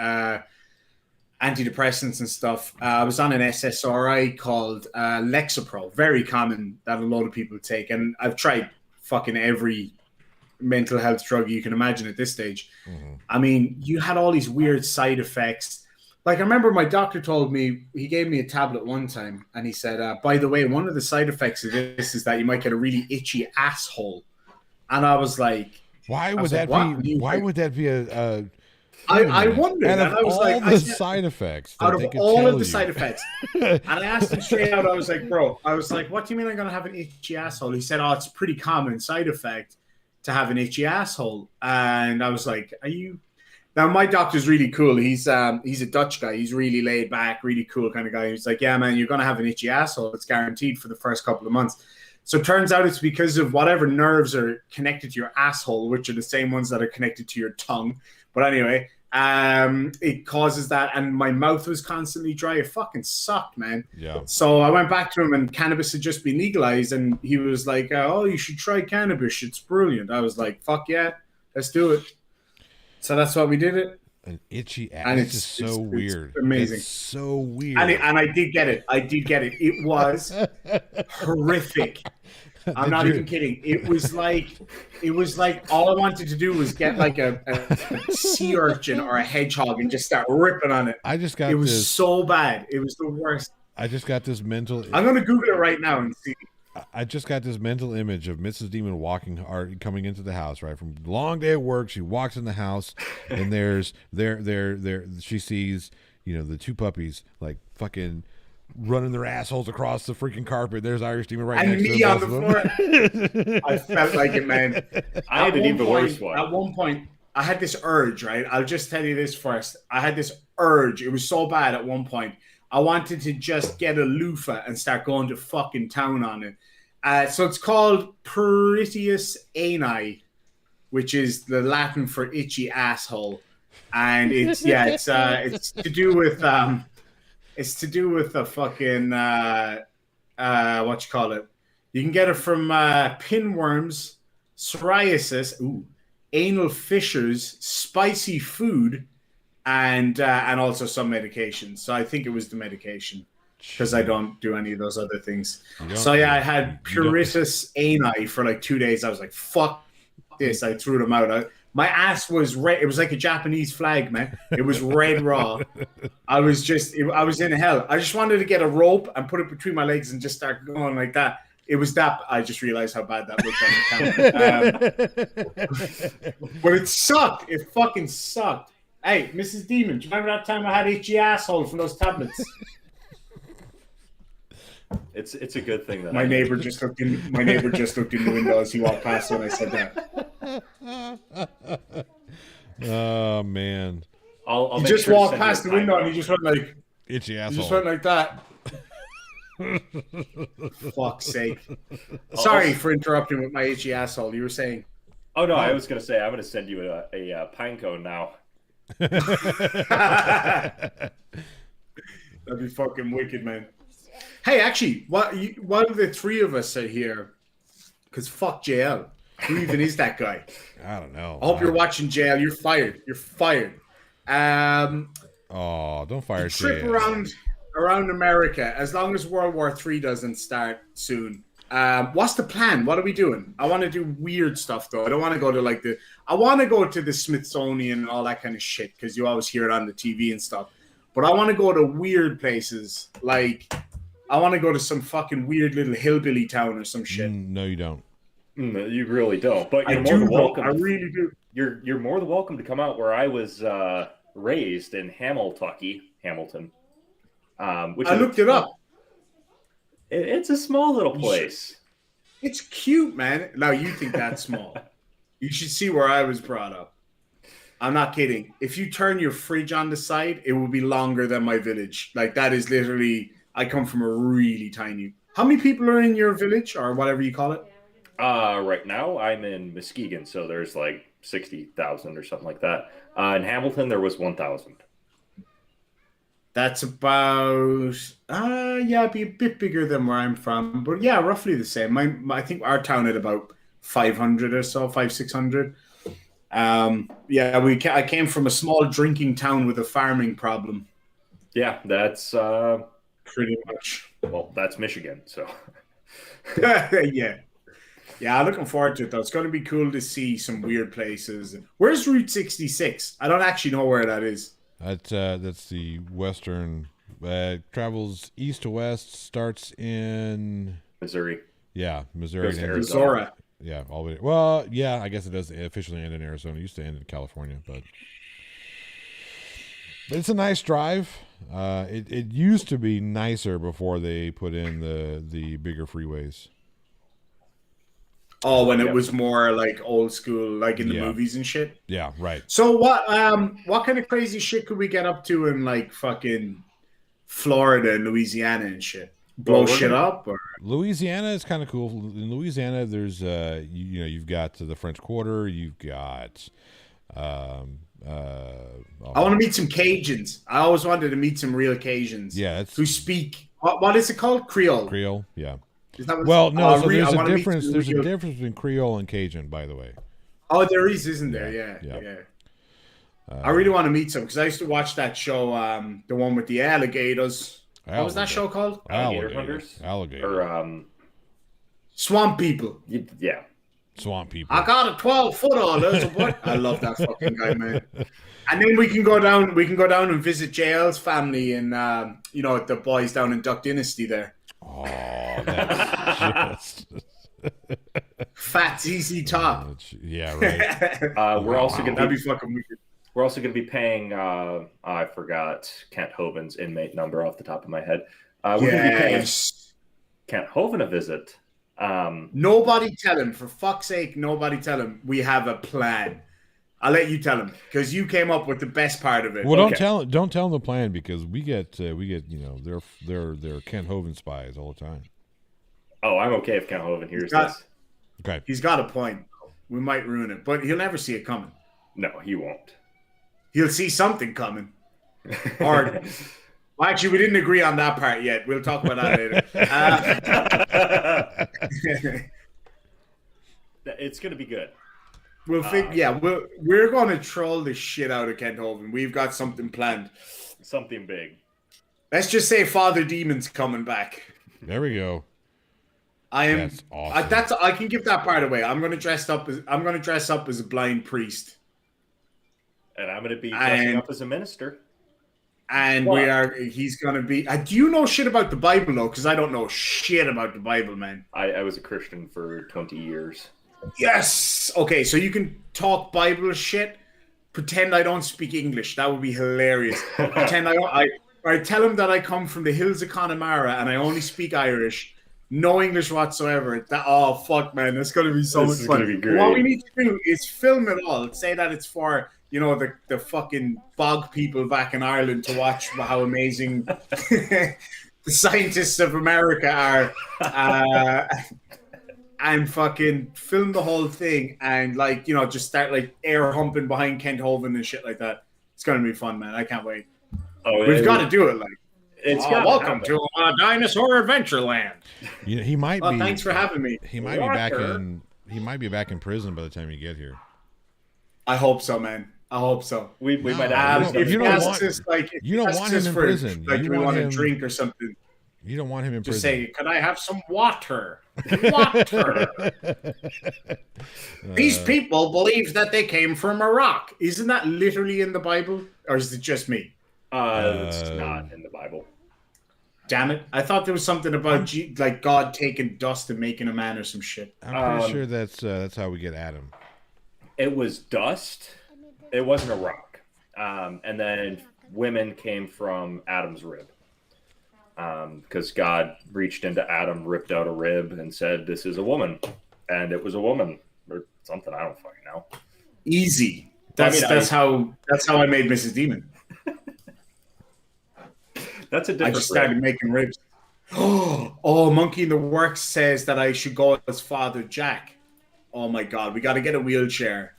antidepressants and stuff. I was on an SSRI called Lexapro, very common that a lot of people take. And I've tried fucking every mental health drug you can imagine at this stage. Mm-hmm. I mean, you had all these weird side effects. Like, I remember my doctor told me, he gave me a tablet one time, and he said, by the way, one of the side effects of this is that you might get a really itchy asshole. And I was like, why would that be a I wondered. Out of and I was all like, the side effects. Out of all of the side effects. And I asked him straight out, I was like, bro, what do you mean I'm going to have an itchy asshole? He said, it's a pretty common side effect to have an itchy asshole. And I was like, are you... Now, my doctor's really cool. He's a Dutch guy. He's really laid back, really cool kind of guy. He's like, yeah, man, you're going to have an itchy asshole. It's guaranteed for the first couple of months. So it turns out it's because of whatever nerves are connected to your asshole, which are the same ones that are connected to your tongue. But anyway, it causes that. And my mouth was constantly dry. It fucking sucked, man. Yeah. So I went back to him and cannabis had just been legalized. And he was like, oh, you should try cannabis. It's brilliant. I was like, fuck yeah, let's do it. So that's why we did it. An itchy ass. And it's so weird. It's amazing. It's so weird. And I did get it. It was horrific. I'm not even kidding. It was like all I wanted to do was get like a sea urchin or a hedgehog and just start ripping on it. It was so bad. It was the worst. I just got this mental... I'm going to Google it right now and see. I just got this mental image of Mrs. Demon coming into the house, right? From a long day at work, she walks in the house, and she sees, the two puppies, like, fucking running their assholes across the freaking carpet. There's Irish Demon right next to them. And me on the floor. I felt like it, man. I had an even worse one. At one point, I had this urge, right? I'll just tell you this first. I had this urge. It was so bad at one point. I wanted to just get a loofah and start going to fucking town on it. So it's called Pritius ani, which is the Latin for itchy asshole. And it's to do with a fucking what you call it. You can get it from pinworms, psoriasis, anal fissures, spicy food, and also some medications. So I think it was the medication because I don't do any of those other things. So yeah, I had Pruritus ani for like 2 days. I was like, fuck this. I threw them out. My ass was red. It was like a Japanese flag, man. It was red raw. I was in hell. I just wanted to get a rope and put it between my legs and just start going like that. It was that. I just realized how bad that looked on the camera. But it sucked. It fucking sucked. Hey, Mrs. Demon, do you remember that time I had itchy asshole from those tablets? It's a good thing that my neighbor just looked in the window as he walked past when I said that. Oh man! He just walked past the window and he just went like itchy asshole. He just went like that. Fuck's sake! Sorry for interrupting with my itchy asshole. You were saying? Oh no, I was gonna say I'm gonna send you a pine cone now. That'd be fucking wicked, man. Hey, actually, while the three of us are here, because fuck JL. Who even is that guy? I don't know. I hope you're watching JL. You're fired. You're fired. Oh, don't fire trip JL. around America, as long as World War III doesn't start soon. What's the plan? What are we doing? I want to do weird stuff though. I don't want to go to I want to go to the Smithsonian and all that kind of shit because you always hear it on the TV and stuff. But I want to go to weird places. Like I want to go to some fucking weird little hillbilly town or some shit. No, you don't. You really don't. But you're more than welcome. I really do. You're more than welcome to come out where I was raised in Hamilton. Which I looked it up. It's a small little place. It's cute, man. Now you think that's small. You should see where I was brought up. I'm not kidding. If you turn your fridge on the side, it will be longer than my village. Like that is literally. I come from a really tiny. How many people are in your village or whatever you call it? Right now I'm in Muskegon, so there's like 60,000 or something like that. In Hamilton, there was 1,000. That's about it'd be a bit bigger than where I'm from, but yeah, roughly the same. I think our town had about 500 or so, 500-600. I came from a small drinking town with a farming problem. Yeah, that's pretty much. Well, that's Michigan, so yeah. I'm looking forward to it though. It's going to be cool to see some weird places. Where's Route 66? I don't actually know where that is. That's the western. Travels east to west. Starts in Missouri. Yeah, Missouri. Missouri. Yeah, all the way. Well, yeah, I guess it does officially end in Arizona. It used to end in California, but it's a nice drive. It used to be nicer before they put in the bigger freeways. Oh, when it was more like old school, like in the movies and shit. Yeah, right. So what kind of crazy shit could we get up to in like fucking Florida and Louisiana and shit? Blow shit up? Or Louisiana is kind of cool. In Louisiana, there's you've got the French Quarter. You've got. I want to meet some Cajuns. I always wanted to meet some real Cajuns. Yeah, who speak what is it called? Creole. Creole, yeah. Well, no. So there's a difference. There's a difference between Creole and Cajun, by the way. Oh, there is, isn't there? Yeah. I really want to meet some because I used to watch that show, the one with the alligators. What was that show called? Alligator Hunters. Alligator. Or Swamp People. Yeah. Swamp People. I got a 12-foot on this. I love that fucking guy, man. And then we can go down. We can go down and visit JL's family and the boys down in Duck Dynasty there. Oh, that's just Fat ZZ Top. Yeah, right. We're also gonna that'd be fucking weird. We're also gonna be paying. I forgot Kent Hoven's inmate number off the top of my head. We're gonna be paying Kent Hoven a visit. Nobody tell him, for fuck's sake. Nobody tell him we have a plan. I'll let you tell him because you came up with the best part of it. Well, Okay. don't tell them the plan because we get they're Kent Hovind spies all the time. Oh, I'm okay if Count Hovind hears Got- this. Okay. He's got a point. We might ruin it, but he'll never see it coming. No, he won't. He'll see something coming. Or, well, actually, we didn't agree on that part yet. We'll talk about that later. It's going to be good. We're going to troll the shit out of Kent Hovind. We've got something planned. Something big. Let's just say Father Demon's coming back. There we go. I am. That's awesome. I can give that part away. I'm going to dress up as a blind priest, And I'm going to be dressing up as a minister. and he's going to be. Do you know shit about the Bible though? Because I don't know shit about the Bible, man. I was a Christian for 20 years. Yes. Okay, so you can talk Bible shit. Pretend I don't speak English. That would be hilarious. Pretend I tell him that I come from the hills of Connemara and I only speak Irish. No English whatsoever. Oh fuck, man, that's gonna be so much fun. Gonna be great. What we need to do is film it all. Say that it's for the fucking bog people back in Ireland to watch how amazing the scientists of America are, and fucking film the whole thing and just start air humping behind Kent Hovind and shit like that. It's gonna be fun, man. I can't wait. Oh, We've got to do it. Welcome to Dinosaur Adventureland. He might be. Thanks for having me. He might be back in. He might be back in prison by the time you get here. I hope so, man. I hope so. We might have if you he don't asks want- us, you don't want him in prison. Like, You do we want want him- a drink or something? You don't want him in Just prison. say, "Can I have some water?" Water. These people believe that they came from Iraq. Isn't that literally in the Bible, or is it just me? It's not in the Bible. Damn it! I thought there was something about God taking dust and making a man or some shit. I'm pretty sure that's how we get Adam. It was dust. It wasn't a rock. And then women came from Adam's rib. Because God reached into Adam, ripped out a rib, and said, "This is a woman," and it was a woman or something. I don't fucking know. Easy. That's how I made Mrs. Demon. That's a different. I just started making ribs. Oh, Monkey in the Works says that I should go as Father Jack. Oh my God, we got to get a wheelchair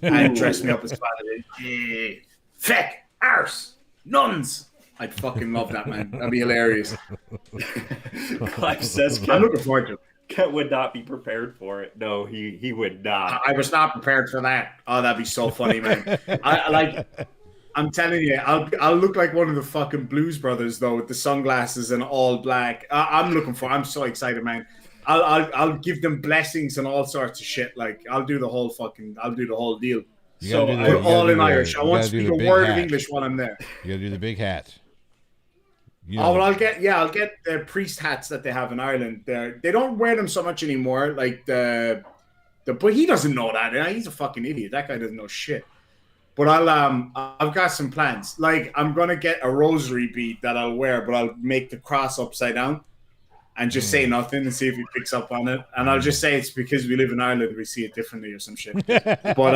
and dress me up as Father. Feck, arse, nuns. I'd fucking love that, man. That'd be hilarious. Clive says I'm looking forward to it. Kent would not be prepared for it. No, he would not. I was not prepared for that. Oh, that'd be so funny, man. I'm telling you, I'll look like one of the fucking Blues Brothers though, with the sunglasses and all black. I'm so excited, man. I'll give them blessings and all sorts of shit. Like I'll do the whole deal. So all in Irish. I won't speak a word of English while I'm there. You gotta do the big hat. I'll get the priest hats that they have in Ireland. They don't wear them so much anymore. But he doesn't know that. He's a fucking idiot. That guy doesn't know shit. But I've got some plans. Like I'm gonna get a rosary bead that I'll wear, but I'll make the cross upside down and just say nothing and see if he picks up on it. And I'll just say it's because we live in Ireland, we see it differently or some shit. But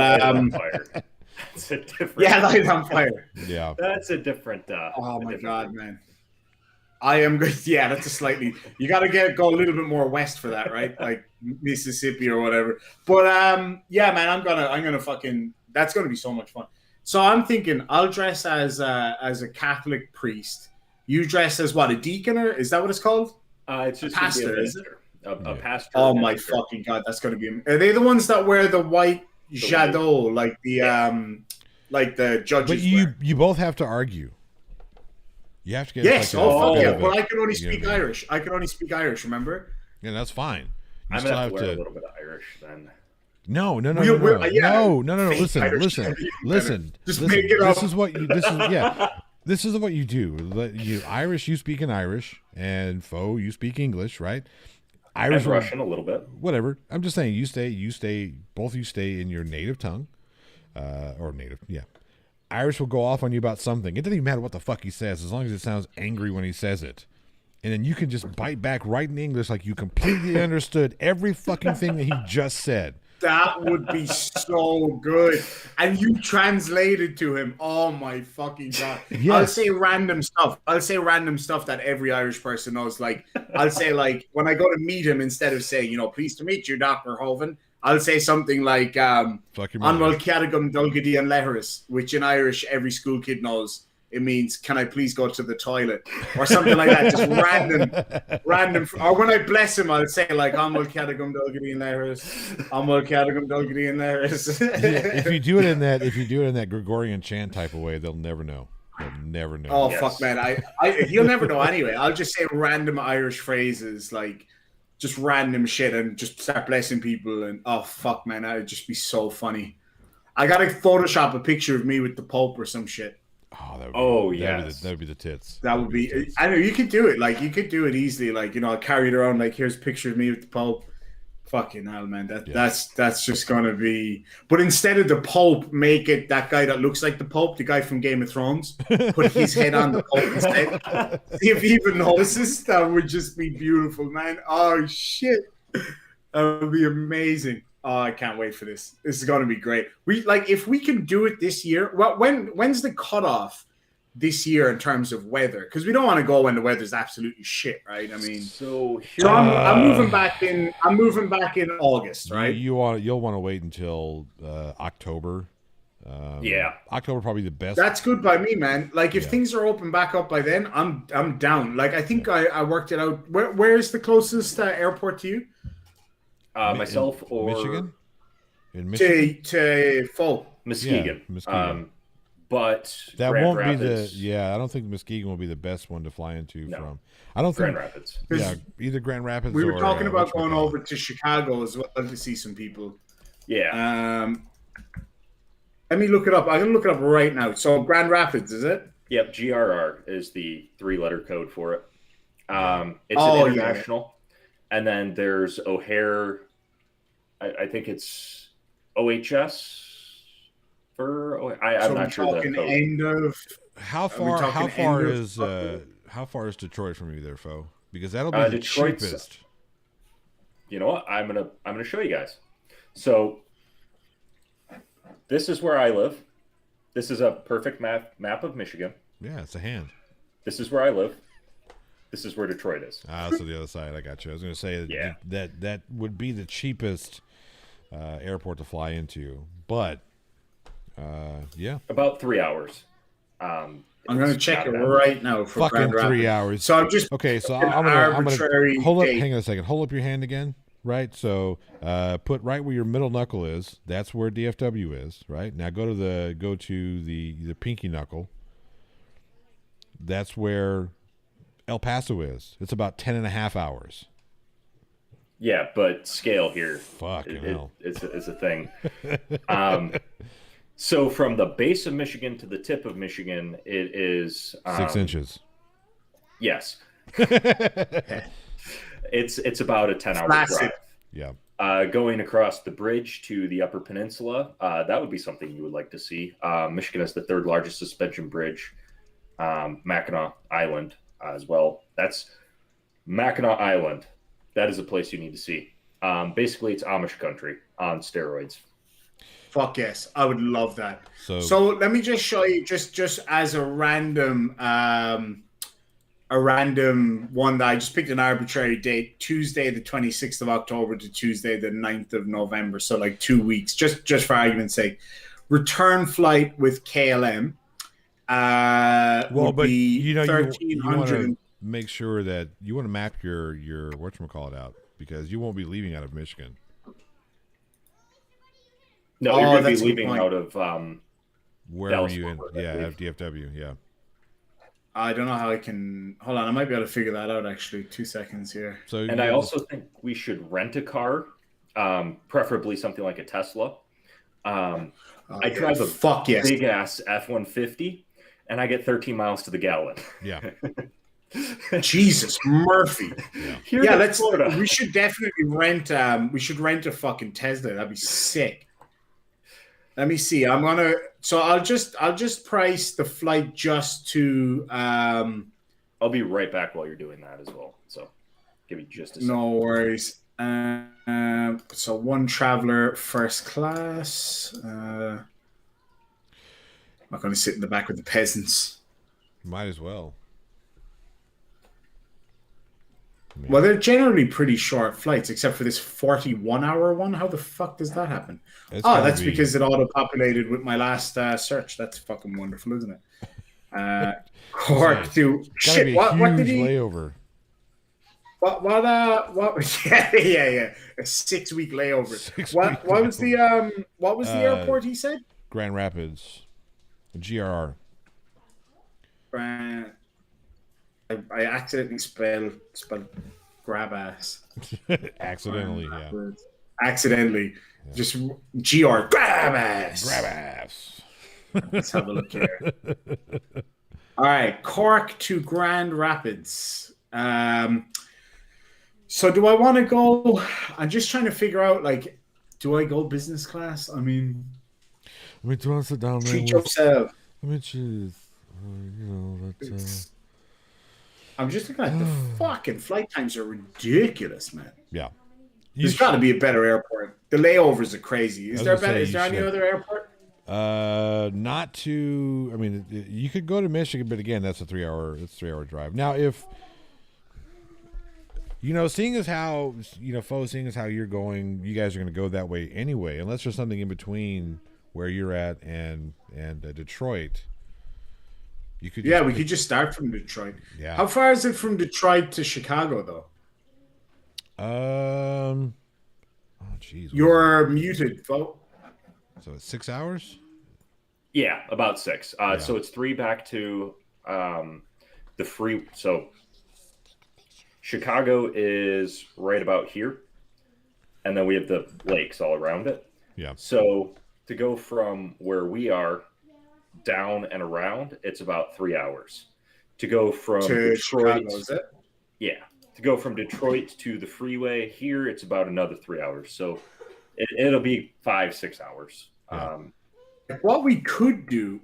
That's a different. Yeah, light on fire. Yeah, that's a different. Oh my God, man. I am good. Yeah, that's a slightly. You got to go a little bit more west for that, right? Like Mississippi or whatever. But yeah, man, I'm gonna fucking. That's gonna be so much fun. So I'm thinking I'll dress as a Catholic priest. You dress as what, a deacon, or is that what it's called? It's just a pastor, is it? A pastor. Oh my fucking God, that's gonna be. Are they the ones that wear the white jadot, like the judges? but you both have to argue. You have to get yes. Fuck yeah! But I can only speak Irish. I can only speak Irish. Remember? Yeah, that's fine. I'm gonna have to wear a little bit of Irish then. No. Listen. Just make it up. This is what you do. You Irish, you speak in Irish, and Foe, you speak English, right? Irish, and Russian a little bit. Whatever. I'm just saying, both of you stay in your native tongue, or native, yeah. Irish will go off on you about something. It doesn't even matter what the fuck he says, as long as it sounds angry when he says it. And then you can just bite back right in English like you completely understood every fucking thing that he just said. That would be so good. And you translated to him. Oh my fucking god. Yes. I'll say random stuff. I'll say random stuff that every Irish person knows. Like I'll say like when I go to meet him, instead of saying, pleased to meet you, Dr. Hoven, I'll say something like Fuck your mother. Anwal Caragum Dulgadi and Leheris, which in Irish every school kid knows. It means, can I please go to the toilet? Or something like that. Just random. Or when I bless him, I'll say like, Amul Kadagum Dulgadi and Leheris. Amul Kadagum Dulgadi and Leheris. If you do it in that Gregorian chant type of way, they'll never know. They'll never know. Oh, Yes. fuck, man. He'll never know anyway. I'll just say random Irish phrases, like just random shit, and just start blessing people. And oh, fuck, man. That'd just be so funny. I got to Photoshop a picture of me with the Pope or some shit. Oh, yes. that would be the tits. That would be. I know you could do it. Like you could do it easily. Like I'll carry it around. Like here's a picture of me with the Pope. Fucking hell, man. That's just gonna be. But instead of the Pope, make it that guy that looks like the Pope, the guy from Game of Thrones. Put his head on the Pope instead. See if he even notices. That would just be beautiful, man. Oh shit, that would be amazing. Oh, I can't wait for this. This is going to be great. If we can do it this year. Well, when's the cutoff this year in terms of weather? Because we don't want to go when the weather's absolutely shit, right? I mean, So I'm moving back in. I'm moving back in August, right? You'll want to wait until October. Yeah. October probably the best. That's good by me, man. Like if things are open back up by then, I'm down. Like I think I worked it out. Where is the closest airport to you? Myself or Michigan? In Michigan? To Full. Muskegon. Yeah, Muskegon. But That Grand won't Rapids, be I don't think Muskegon will be the best one to fly into No. from. I don't Grand think. Rapids. Yeah, either Grand Rapids We or. were talking about whatchamacallit. going over to Chicago as well to see some people. Yeah. Let me look it up. I'm gonna look it up right now. So Grand Rapids, is it? Yep. GRR is the 3-letter code for it. It's Oh, an yeah. international, and then there's O'Hare. I think it's OHS for. I'm not sure the talking code. end of. How we far? talking How far is Detroit from you there, Fo? Because that'll be the Detroit's- cheapest. You know what? I'm gonna show you guys. So this is where I live. This is a perfect map of Michigan. Yeah, it's a hand. This is where I live. This is where Detroit is. So the other side. I got you. I was going to say Yeah. that would be the cheapest airport to fly into, but yeah, About 3 hours. I'm gonna It's check not it bad. right now for fucking Grand Rapids. 3 hours. So I'm just Okay, so an I'm gonna arbitrary hold up. date. Hang on a second. Hold up your hand again. Right. So put right where your middle knuckle is. That's where DFW is. Right now, go to the pinky knuckle. That's where El Paso is. It's about 10.5 hours. Yeah, but scale here. Fucking hell. It's a thing. So from the base of Michigan to the tip of Michigan, it is 6 inches. Yes, it's about a 10-hour Classic. drive. Yeah. Going across the bridge to the Upper Peninsula, that would be something you would like to see. Michigan is the third largest suspension bridge. Mackinac Island as well. That's Mackinac Island. That is a place you need to see. Basically, it's Amish country on steroids. Fuck yes, I would love that. So let me just show you, just as a random one that I just picked an arbitrary date, Tuesday the 26th of October to Tuesday the 9th of November, so like 2 weeks, just for argument's sake. Return flight with KLM would be you want 1,300. to make sure that you want to map your whatchamacallit out, because you won't be leaving out of Michigan. No, Oh, you're going to that's be a good leaving point. out of Where Dallas, are you in? Fort Worth, I Yeah, believe. at DFW. Yeah. I don't know how I can. Hold on, I might be able to figure that out actually. 2 seconds here. So And I also think we should rent a car, preferably something like a Tesla. I drive a Fuck yes. big ass F-150, and I get 13 miles to the gallon. yeah. Jesus Murphy. Here Yeah, in Florida. we should definitely rent. We should rent a fucking Tesla. That'd be sick. Let me see. I'll just price the flight just to. I'll be right back while you're doing that as well. So give me just a second. No worries. So one traveler, first class. I'm not going to sit in the back with the peasants. Might as well. Well, they're generally pretty short flights, except for this 41-hour one. How the fuck does that happen? That's because it auto-populated with my last search. That's fucking wonderful, isn't it? Cork to shit. What did he? Layover. What? Yeah. A 6-week layover. What was the airport he said? Grand Rapids, GRR. I accidentally spelled grab ass. Accidentally, yeah. Accidentally. Yeah. Just GR grab ass. Grab ass. Let's have a look here. All right, Cork to Grand Rapids. So do I want to go? I'm just trying to figure out, like, do I go business class? I mean, do you want to sit down there? Treat yourself. I mean, choose. I'm just looking at the fucking flight times are ridiculous, man. Yeah. There's got to be a better airport. The layovers are crazy. Is there any other airport? Not to. I mean, you could go to Michigan, but again, that's a 3-hour drive. Now, if seeing as how seeing as how you're going, you guys are going to go that way anyway, unless there's something in between where you're at and Detroit. You could. We could just start from Detroit. Yeah. How far is it from Detroit to Chicago, though? Oh, jeez. You're muted, folks. So it's 6 hours? Yeah, about 6. So it's 3 back to the free. So Chicago is right about here, and then we have the lakes all around it. Yeah. So to go from where we are down and around, it's about 3 hours. To go from Detroit, Chicago, is it? Yeah. To go from Detroit to the freeway here, it's about another 3 hours. So it'll be 5-6 hours. Yeah. What we could do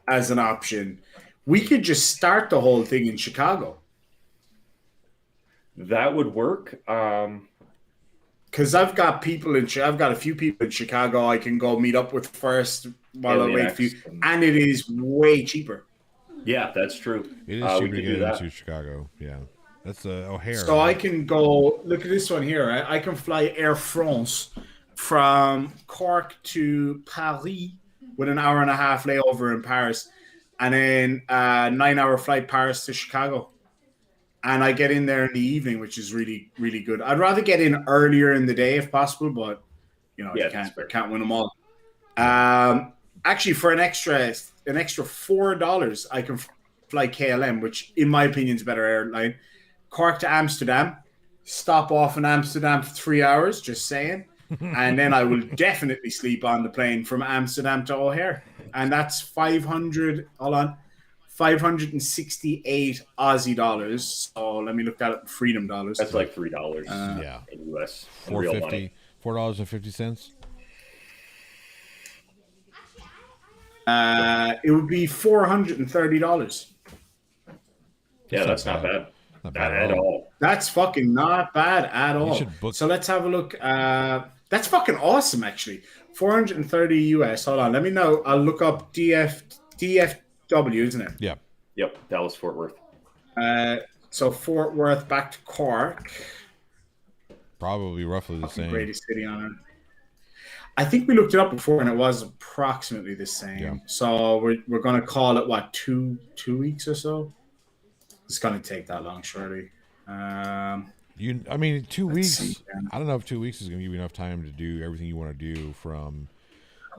as an option, we could just start the whole thing in Chicago. That would work. Because I've got a few people in Chicago I can go meet up with first while I wait for you, and it is way cheaper. Yeah, that's true. It is cheaper to get into Chicago. Yeah, that's O'Hare. So I can go. Look at this one here. I can fly Air France from Cork to Paris with an hour and a half layover in Paris, and then a 9-hour flight Paris to Chicago. And I get in there in the evening, which is really, really good. I'd rather get in earlier in the day if possible, but you can't win them all. Actually, for an extra $4, I can fly KLM, which in my opinion is a better airline. Cork to Amsterdam, stop off in Amsterdam for 3 hours, just saying. And then I will definitely sleep on the plane from Amsterdam to O'Hare. And that's 568 Aussie dollars. So let me look that up in freedom dollars. That's like $3 in US. $4.50. It would be $430. Yeah, that's not bad. Not bad at all. That's fucking not bad at all. So let's have a look. That's fucking awesome, actually. 430 US. Hold on, let me know. I'll look up DFW, isn't it? Yeah. Yep, Dallas Fort Worth. So Fort Worth back to Cork. Probably roughly the same. Greatest city on earth. I think we looked it up before, and it was approximately the same. Yeah. So we're going to call it, what, two weeks or so? It's going to take that long, surely. 2 weeks. I don't know if 2 weeks is going to give you enough time to do everything you want to do from.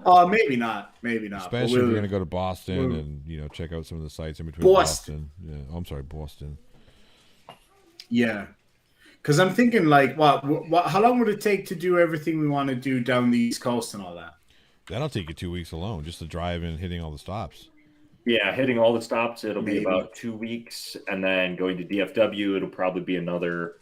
Maybe not. Especially if you're going to go to Boston and check out some of the sites in between Boston. Yeah. Oh, I'm sorry, Boston. Yeah. Because I'm thinking, like, how long would it take to do everything we want to do down the East Coast and all that? That'll take you 2 weeks alone, just to drive and hitting all the stops. Yeah, hitting all the stops, it'll be about 2 weeks. And then going to DFW, it'll probably be another,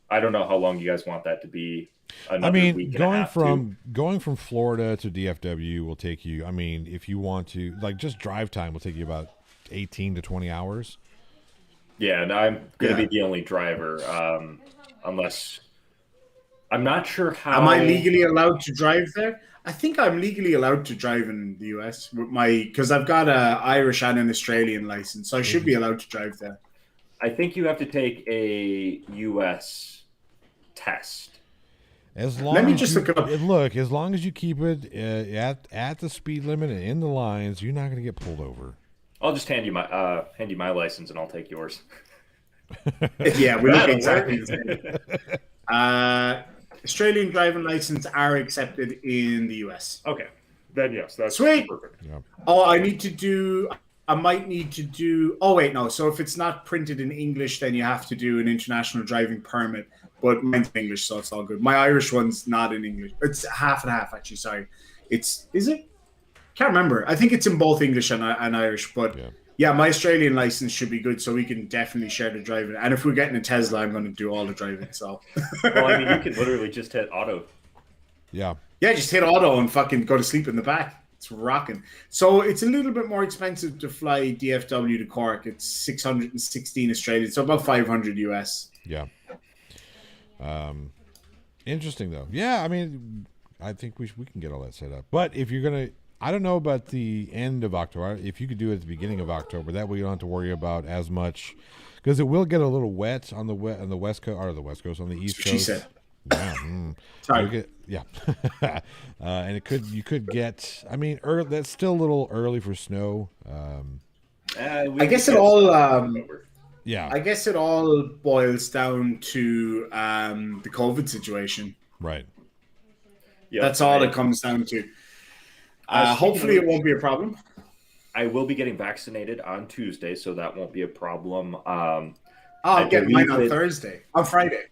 I don't know how long you guys want that to be. Week going from Florida to DFW will take you, if you want to, like, just drive time will take you about 18 to 20 hours. Yeah, and I'm going to be the only driver, unless I'm not sure how. Am I legally allowed to drive there? I think I'm legally allowed to drive in the US with because I've got a Irish and an Australian license, so I should be allowed to drive there. I think you have to take a U.S. test. As long Let me as just you, look it up. Look, as long as you keep it at the speed limit and in the lines, you're not going to get pulled over. I'll just hand you my license and I'll take yours. Yeah, we look That'll exactly work. the same. Australian driving license are accepted in the US. Okay, then yes, that's Sweet. perfect. Yep. Oh, I might need to do. Oh wait, no. So if it's not printed in English, then you have to do an international driving permit. But mine's in English, so it's all good. My Irish one's not in English. It's half and half, actually. Sorry. Is it? Can't remember. I think it's in both English and Irish. But yeah, my Australian license should be good, so we can definitely share the driving. And if we're getting a Tesla, I'm going to do all the driving. So. Well, I mean, you can literally just hit auto. Yeah. Yeah, just hit auto and fucking go to sleep in the back. It's rocking. So it's a little bit more expensive to fly DFW to Cork. It's 616 Australian, so about 500 US. Yeah. Interesting though. Yeah, I mean, I think we can get all that set up. But if you're gonna, I don't know about the end of October. If you could do it at the beginning of October, that way you don't have to worry about as much, because it will get a little wet on the west coast, or the west coast on the east coast. She said. Yeah. Sorry. And you could get. I mean, that's still a little early for snow. I guess it all. Yeah. I guess it all boils down to the COVID situation. Right. Yeah, that's all it comes down to. Hopefully, it won't be a problem. I will be getting vaccinated on Tuesday, so that won't be a problem. I'll get mine on Thursday. On Friday.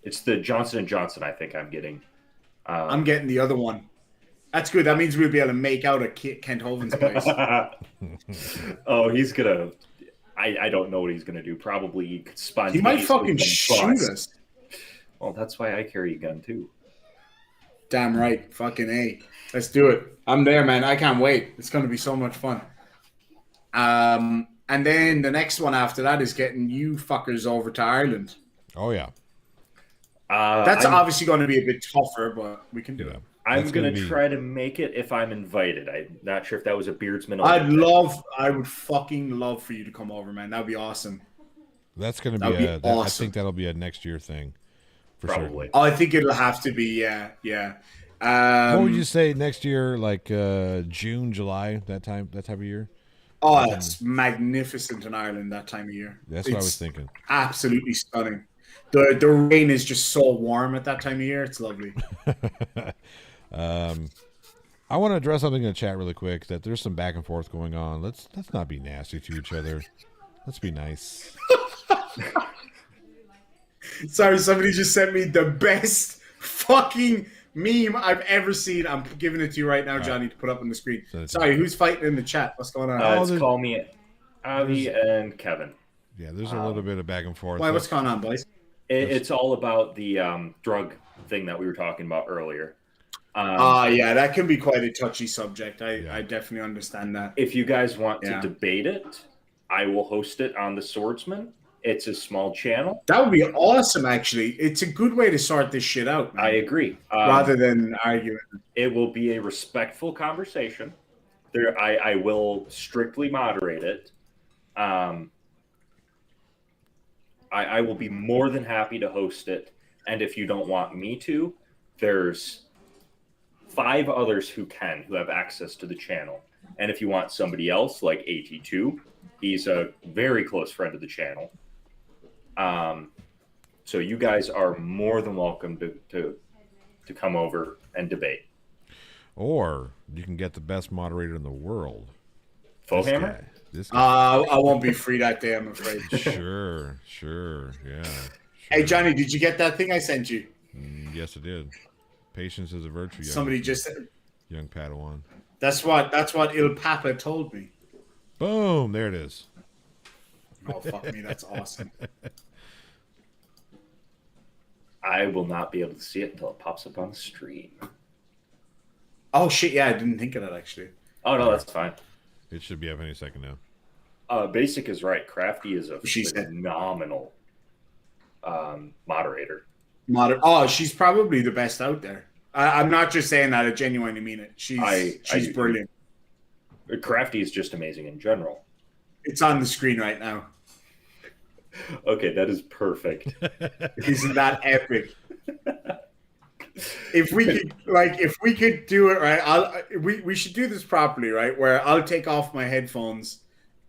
It's the Johnson & Johnson, I think I'm getting. I'm getting the other one. That's good. That means we'll be able to make out at Kent Hovind's place. Oh, he's going to... I don't know what he's going to do. Probably spontaneously. He might fucking shoot us. Well, that's why I carry a gun, too. Damn right. Fucking A. Let's do it. I'm there, man. I can't wait. It's going to be so much fun. And then the next one after that is getting you fuckers over to Ireland. Oh, yeah. That's obviously going to be a bit tougher, but we can do it. I'm going to try to make it if I'm invited. I'm not sure if that was a Beardsman. I would fucking love for you to come over, man. That'd be awesome. That's going to be awesome. I think that'll be a next year thing. Probably. Sure. Oh, I think it'll have to be, yeah. What would you say next year, like June, July, that type of year? Oh, it's magnificent in Ireland that time of year. That's what I was thinking. Absolutely stunning. The rain is just so warm at that time of year. It's lovely. I want to address something in the chat really quick. That there's some back and forth going on. Let's not be nasty to each other. Let's be nice. Sorry, somebody just sent me the best fucking meme I've ever seen. I'm giving it to you right now, Johnny, to put up on the screen. Sorry, who's fighting in the chat? What's going on? It's Call Me Avi and Kevin. Yeah, there's a little bit of back and forth. Why? What's going on, boys? It's all about the drug thing that we were talking about earlier. Yeah, that can be quite a touchy subject. I definitely understand that. If you guys want to debate it, I will host it on the Swordsman. It's a small channel. That would be awesome, actually. It's a good way to sort this shit out, man. I agree. Rather than arguing. It will be a respectful conversation. I will strictly moderate it. I will be more than happy to host it. And if you don't want me to, there's 5 others who have access to the channel. And if you want somebody else, like AT2, he's a very close friend of the channel. So you guys are more than welcome to come over and debate. Or you can get the best moderator in the world. Fohammer? This guy. I won't be free that day, I'm afraid. Sure, yeah. Sure. Hey, Johnny, did you get that thing I sent you? Yes, I did. Patience is a virtue. Somebody just said. Young Padawan. That's what Il Papa told me. Boom! There it is. Oh, fuck me. That's awesome. I will not be able to see it until it pops up on the stream. Oh, shit. Yeah, I didn't think of that, actually. Oh, no, that's fine. It should be up any second now. Basic is right. Crafty is a phenomenal moderator. Modern. Oh, she's probably the best out there. I'm not just saying that. I genuinely mean it. I She's do too. brilliant. Crafty is just amazing in general. It's on the screen right now. Okay, that is perfect. Isn't that epic? If we could do it right, we should do this properly, right? Where I'll take off my headphones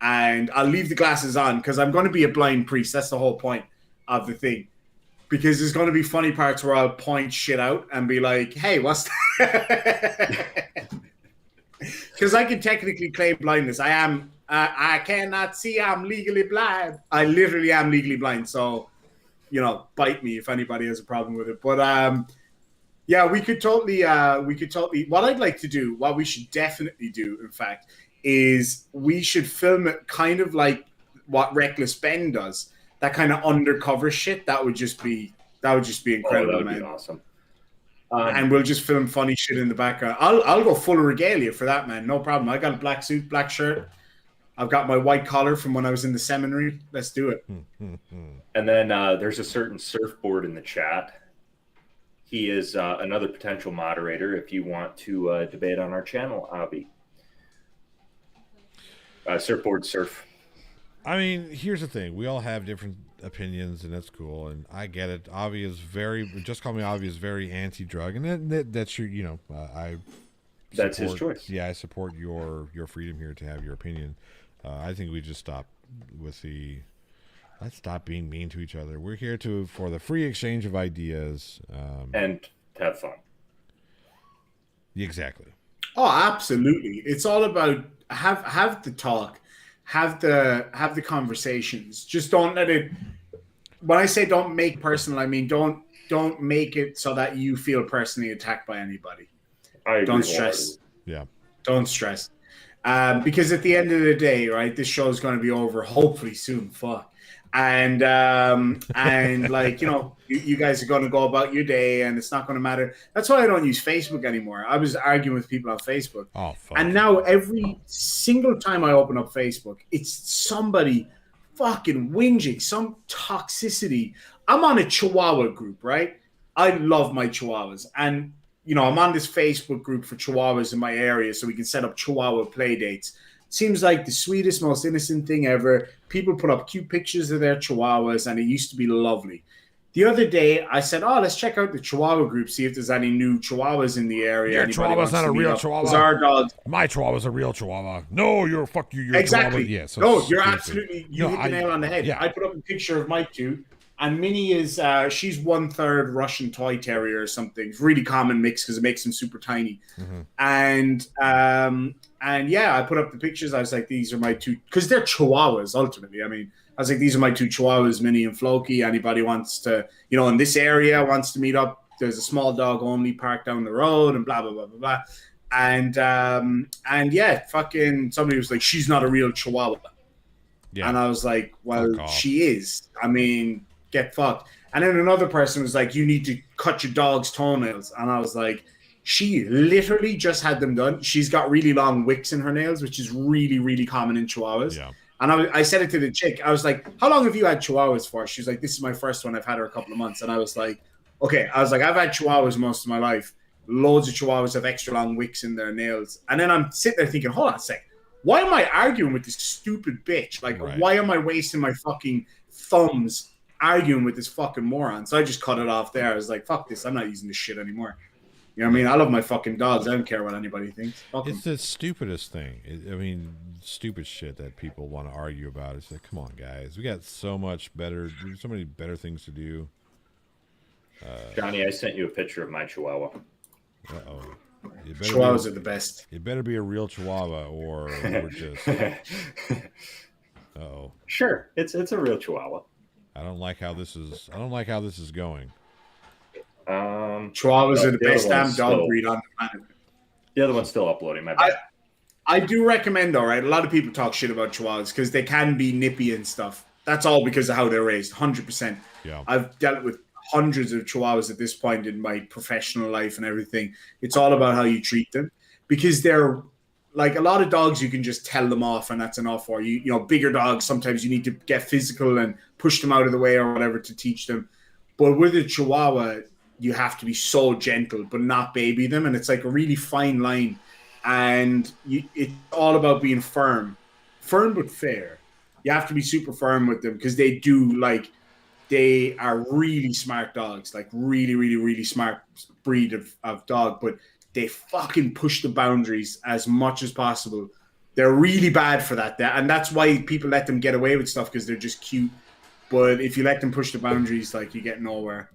and I'll leave the glasses on because I'm going to be a blind priest. That's the whole point of the thing. Because there's going to be funny parts where I'll point shit out and be like, "Hey, what's that?" Because I can technically claim blindness. I am. I cannot see. I'm legally blind. I literally am legally blind. So, bite me if anybody has a problem with it. But yeah, we could totally. What I'd like to do, what we should definitely do, in fact, is we should film it kind of like what Reckless Ben does. That kind of undercover shit. That would just be incredible, that would man. be awesome. And we'll just film funny shit in the background. I'll go full regalia for that, man. No problem. I got a black suit, black shirt. I've got my white collar from when I was in the seminary. Let's do it. And then there's a certain surfboard in the chat. He is another potential moderator if you want to debate on our channel, Avi. Surfboard surf. I mean, here's the thing. We all have different opinions, and that's cool, and I get it. Avi is just call me Avi is very anti-drug, and that's your, I That's his choice. Yeah, I support your freedom here to have your opinion. I think we just stop with let's stop being mean to each other. We're here for the free exchange of ideas. And have fun. Exactly. Oh, absolutely. It's all about have the talk, have the conversations. Just don't let it. When I say don't make personal, I mean don't make it so that you feel personally attacked by anybody. Don't stress. Yeah. Don't stress. Because at the end of the day, right, this show is going to be over hopefully soon. Fuck. And like, you guys are going to go about your day and it's not going to matter. That's why I don't use Facebook anymore. I was arguing with people on Facebook. Oh, fuck. And now every single time I open up Facebook, it's somebody fucking whinging, some toxicity. I'm on a Chihuahua group, right? I love my Chihuahuas. And I'm on this Facebook group for Chihuahuas in my area so we can set up Chihuahua play dates. Seems like the sweetest, most innocent thing ever. People put up cute pictures of their Chihuahuas, and it used to be lovely. The other day, I said, let's check out the Chihuahua group, see if there's any new Chihuahuas in the area. Your Chihuahua's not a real Chihuahua. Our dogs. My Chihuahua's a real Chihuahua. No, you're exactly. Chihuahua. Yeah, so no, you're stupid. absolutely, you hit the nail on the head. Yeah. I put up a picture of Mike too. And Minnie is, she's 1/3 Russian toy terrier or something. It's really common mix because it makes them super tiny. Mm-hmm. And yeah, I put up the pictures. I was like, these are my two, because they're Chihuahuas ultimately. I mean, I was like, these are my two Chihuahuas, Minnie and Floki. Anybody wants to, in this area wants to meet up. There's a small dog only park down the road and blah, blah, blah, blah, blah. And yeah, fucking somebody was like, she's not a real Chihuahua. Yeah. And I was like, well, she is. I mean, get fucked. And then another person was like, you need to cut your dog's toenails. And I was like, she literally just had them done. She's got really long wicks in her nails, which is really, really common in Chihuahuas. Yeah. And I said it to the chick. I was like, how long have you had Chihuahuas for? She's like, this is my first one. I've had her a couple of months. And I was like, okay. I was like, I've had Chihuahuas most of my life. Loads of Chihuahuas have extra long wicks in their nails. And then I'm sitting there thinking, hold on a second. Why am I arguing with this stupid bitch? Like, right. Why am I wasting my fucking thumbs arguing with this fucking moron? So I just cut it off there. I was like, fuck this. I'm not using this shit anymore. You know what I mean? I love my fucking dogs. I don't care what anybody thinks. Fuck it's the stupidest thing. Stupid shit that people want to argue about. It's like, come on, guys. We got so many better things to do. Johnny, I sent you a picture of my Chihuahua. Uh-oh. Chihuahuas are the best. It better be a real Chihuahua or just. Uh-oh. Sure, it's a real Chihuahua. I don't like how this is going. Chihuahuas are the best damn dog breed on the planet. The other one's still uploading. My bad. I do recommend, though, right? A lot of people talk shit about Chihuahuas because they can be nippy and stuff. That's all because of how they're raised. 100%. Yeah. I've dealt with hundreds of Chihuahuas at this point in my professional life and everything. It's all about how you treat them because they're like a lot of dogs. You can just tell them off and that's enough. Or bigger dogs, sometimes you need to get physical and push them out of the way or whatever to teach them. But with a Chihuahua, you have to be so gentle, but not baby them, and it's like a really fine line. And it's all about being firm but fair. You have to be super firm with them because they are really smart dogs, like really, really, really smart breed of dog, but they fucking push the boundaries as much as possible. They're really bad for that. And that's why people let them get away with stuff because they're just cute. But if you let them push the boundaries, like you get nowhere.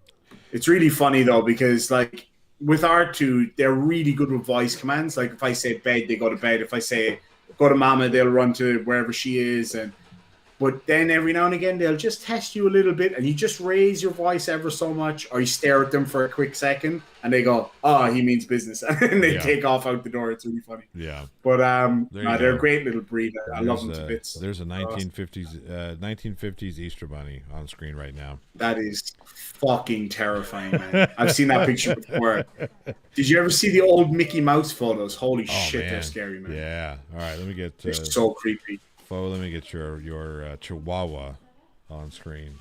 It's really funny though, because like with R2, they're really good with voice commands. Like if I say bed, they go to bed. If I say go to mama, they'll run to wherever she is. But then every now and again, they'll just test you a little bit and you just raise your voice ever so much, or you stare at them for a quick second and they go, oh, he means business. And they take off out the door. It's really funny. Yeah. But they're a great little breed. I love them to bits. There's a 1950s Easter Bunny on screen right now. That is fucking terrifying, man. I've seen that picture before. Did you ever see the old Mickey Mouse photos? Holy shit, man. They're scary, man. Yeah. All right, let me get... they're so creepy. Let me get your Chihuahua on screen.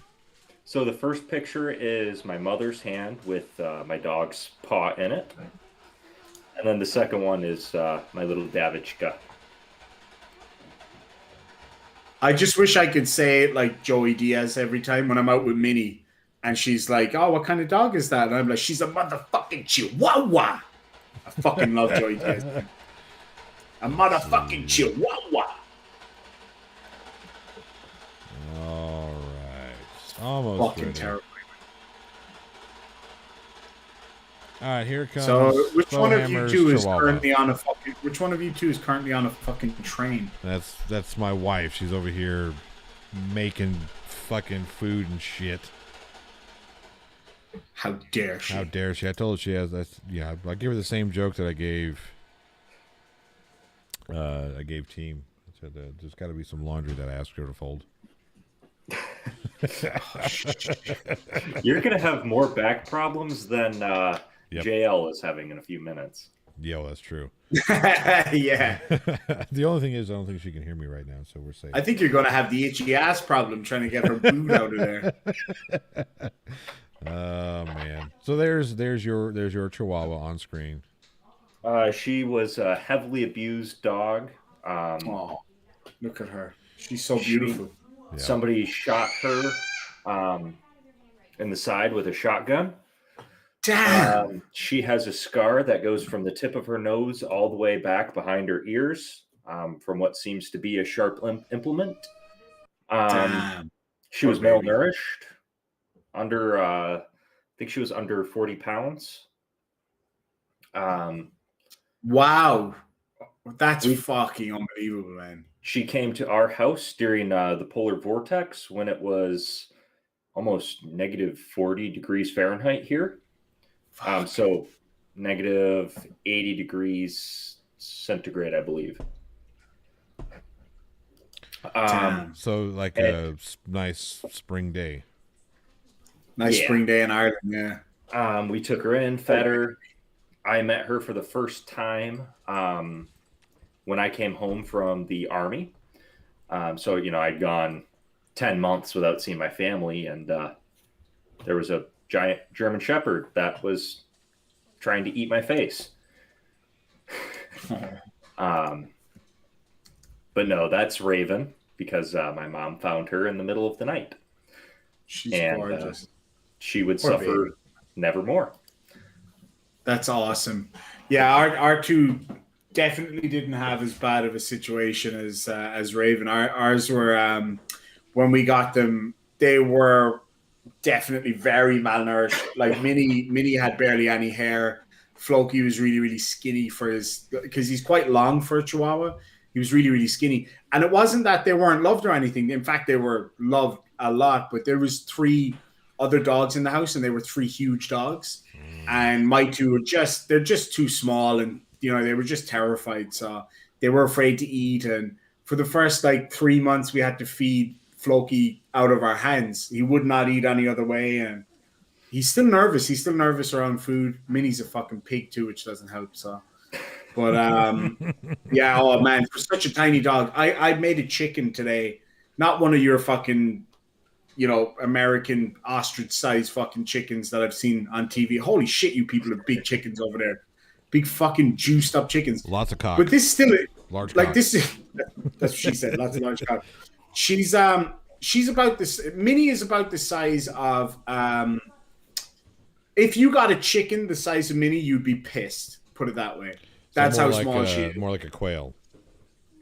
So the first picture is my mother's hand with my dog's paw in it. And then the second one is my little Davichka. I just wish I could say it like Joey Diaz every time when I'm out with Minnie. And she's like, oh, what kind of dog is that? And I'm like, she's a motherfucking Chihuahua. I fucking love Joey Diaz. A motherfucking Chihuahua. All right, almost fucking terrifying. All right, here comes. So, which one of you two is Chihuahua. currently on a fucking? Which one of you two is currently on a fucking train? That's my wife. She's over here making fucking food and shit. How dare she? How dare she? I told her she has. Yeah, I give her the same joke that I gave. Team. I said there's got to be some laundry that I asked her to fold. You're gonna have more back problems than JL is having in a few minutes. Yeah, well, that's true. Yeah. The only thing is, I don't think she can hear me right now, so we're safe. I think you're gonna have the itchy ass problem trying to get her food out of there. Oh man! So there's your Chihuahua on screen. She was a heavily abused dog. Oh, look at her. She's so beautiful. Somebody shot her in the side with a shotgun. Damn. She has a scar that goes from the tip of her nose all the way back behind her ears from what seems to be a sharp implement. She was malnourished. I think she was under 40 pounds. Wow. That's fucking unbelievable, man. She came to our house during the polar vortex when it was almost negative 40 degrees Fahrenheit here. So negative 80 degrees centigrade, I believe. So like a nice spring day. Nice spring day in Ireland, yeah. We took her in, fed her. I met her for the first time when I came home from the army. So, I'd gone 10 months without seeing my family, and there was a giant German Shepherd that was trying to eat my face. But no, that's Raven, because my mom found her in the middle of the night. She's gorgeous. She would suffer nevermore. That's awesome. Yeah, our two definitely didn't have as bad of a situation as Raven. Ours were when we got them, they were definitely very malnourished. Like Minnie had barely any hair. Floki was really, really skinny because he's quite long for a Chihuahua. He was really, really skinny. And it wasn't that they weren't loved or anything. In fact, they were loved a lot, but there was 3 other dogs in the house, and they were 3 huge dogs. And my two were they're just too small, and they were just terrified. So they were afraid to eat. And for the first 3 months, we had to feed Floki out of our hands. He would not eat any other way, and he's still nervous. He's still nervous around food. Minnie's a fucking pig too, which doesn't help. So, but yeah, oh man, for such a tiny dog, I made a chicken today. Not one of your fucking, American ostrich-sized fucking chickens that I've seen on TV. Holy shit, you people have big chickens over there. Big fucking juiced up chickens. Lots of cock. But this still Large like cock. this is that's what she said. Lots of large cock. She's about this. Minnie is about the size of if you got a chicken the size of Minnie, you'd be pissed. Put it that way. That's how small she is. More like a quail.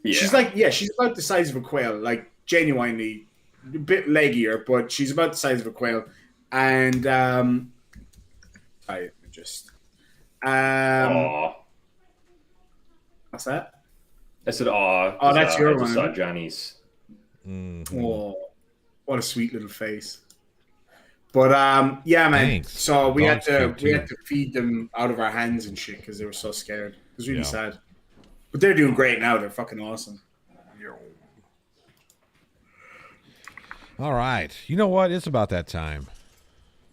Yeah. She's about the size of a quail, like genuinely a bit leggier, but she's about the size of a quail. And I just what's that? I said, "Aw." Oh, that's your I just one. saw Johnny's. Mm-hmm. Oh, what a sweet little face. But yeah, man. Thanks. So we had Dog's cute, to feed them out of our hands and shit because they were so scared. It was really Yeah. sad. But they're doing great now. They're fucking awesome. All right. You know what? It's about that time.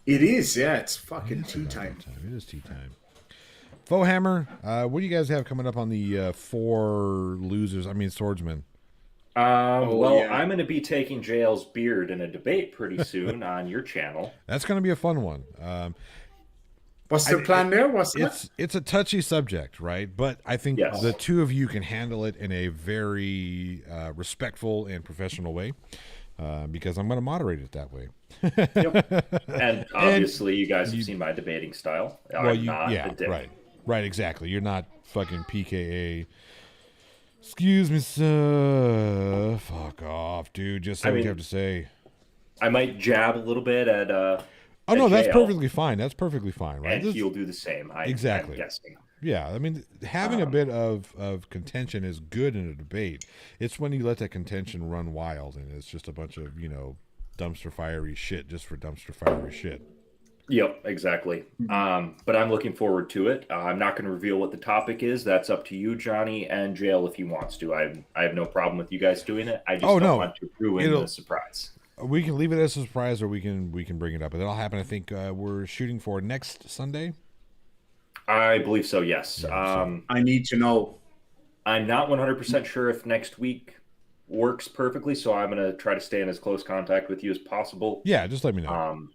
It is, yeah. It's fucking It's tea about time. that time. It is tea time. Foehammer, what do you guys have coming up on the swordsmen? Yeah. I'm going to be taking JL's beard in a debate pretty soon on your channel. That's going to be a fun one. What's the plan there? What's that? It's a touchy subject, right? But I think Yes. the two of you can handle it in a very respectful and professional way, because I'm going to moderate it that way. Yep. And obviously, you guys have seen my debating style. I'm not a dick. Right, exactly. You're not fucking PKA. Excuse me, sir. Fuck off, dude. Just say what you have to say. I might jab a little bit at Oh no, that's JL, perfectly fine. That's perfectly fine, right? and he'll do the same. Exactly. I'm guessing. Yeah, I mean, having a bit of contention is good in a debate. It's when you let that contention run wild and it's just a bunch of, dumpster fiery shit just for dumpster fiery shit. Yep, exactly. But I'm looking forward to it. I'm not going to reveal what the topic is. That's up to you, Johnny, and JL if he wants to. I have no problem with you guys doing it. I just don't want to ruin the surprise. We can leave it as a surprise, or we can bring it up. But that'll happen. I think we're shooting for next Sunday. I believe so. Yes. Yeah, I need to know. I'm not 100% sure if next week works perfectly, so I'm going to try to stay in as close contact with you as possible. Yeah, just let me know.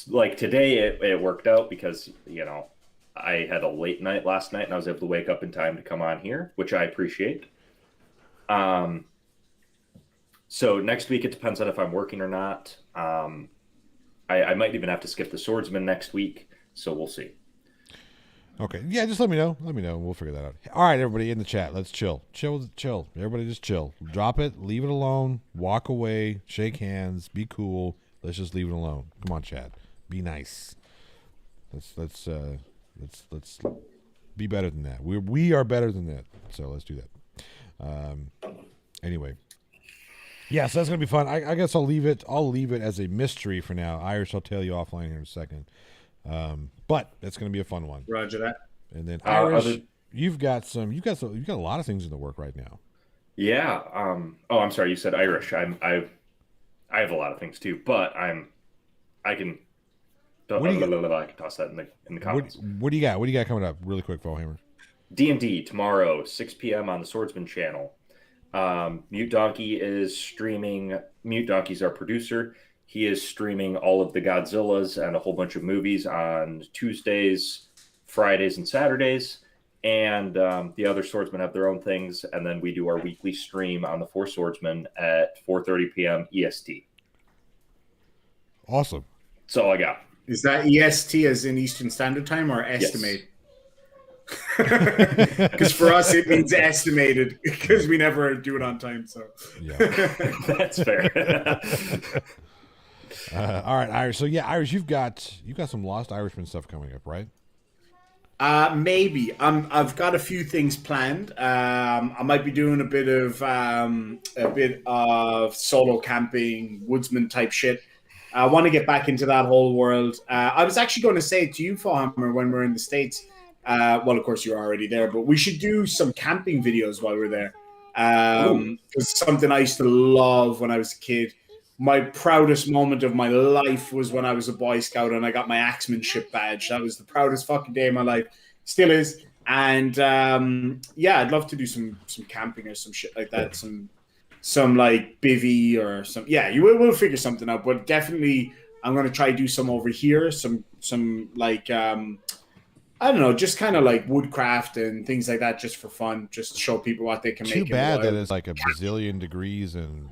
Like today, it worked out because I had a late night last night, and I was able to wake up in time to come on here, which I appreciate. So next week, it depends on if I'm working or not. I might even have to skip the swordsman next week, so we'll see. Okay. Yeah, just let me know. Let me know. We'll figure that out. All right, everybody in the chat, let's chill. Chill. Everybody just chill. Drop it, leave it alone, walk away, shake hands, be cool. Let's just leave it alone. Come on, chat. Be nice. Let's be better than that. We are better than that. So let's do that. Anyway. Yeah, so that's gonna be fun. I guess I'll leave it as a mystery for now. Irish, I'll tell you offline here in a second. But that's gonna be a fun one. Roger that. And then Irish, you've got a lot of things in the work right now. Yeah. I'm sorry. You said Irish. I have a lot of things too, but I can toss that in the comments. What do you got? What do you got coming up? Really quick, Foehammer. D&D tomorrow, 6 p.m. on the Swordsman channel. Mute Donkey is streaming. Mute Donkey's our producer. He is streaming all of the Godzillas and a whole bunch of movies on Tuesdays, Fridays, and Saturdays. And the other swordsmen have their own things. And then we do our weekly stream on the Four Swordsmen at 4:30 p.m. EST. Awesome. That's all I got. Is that EST as in Eastern Standard Time or estimate? Yes. Because for us it means estimated because we never do it on time. So Yeah. That's fair. All right, Irish. So yeah, Irish, you've got some Lost Irishman stuff coming up, right? Maybe. I've got a few things planned. I might be doing a bit of solo camping, woodsman type shit. I want to get back into that whole world. I was actually going to say to you, Foehammer, when we're in the States, well, of course you're already there, but we should do some camping videos while we're there. It's something I used to love when I was a kid. My proudest moment of my life was when I was a Boy Scout and I got my axemanship badge. That was the proudest fucking day of my life. Still is. And yeah, I'd love to do some camping or some shit like that. Some some like bivy or some. Yeah, we'll figure something out. But definitely, I'm gonna try to do some over here. Some like I don't know, just kind of like woodcraft and things like that, just for fun, just to show people what they can Too make in the bad that wild. it's like a bazillion degrees in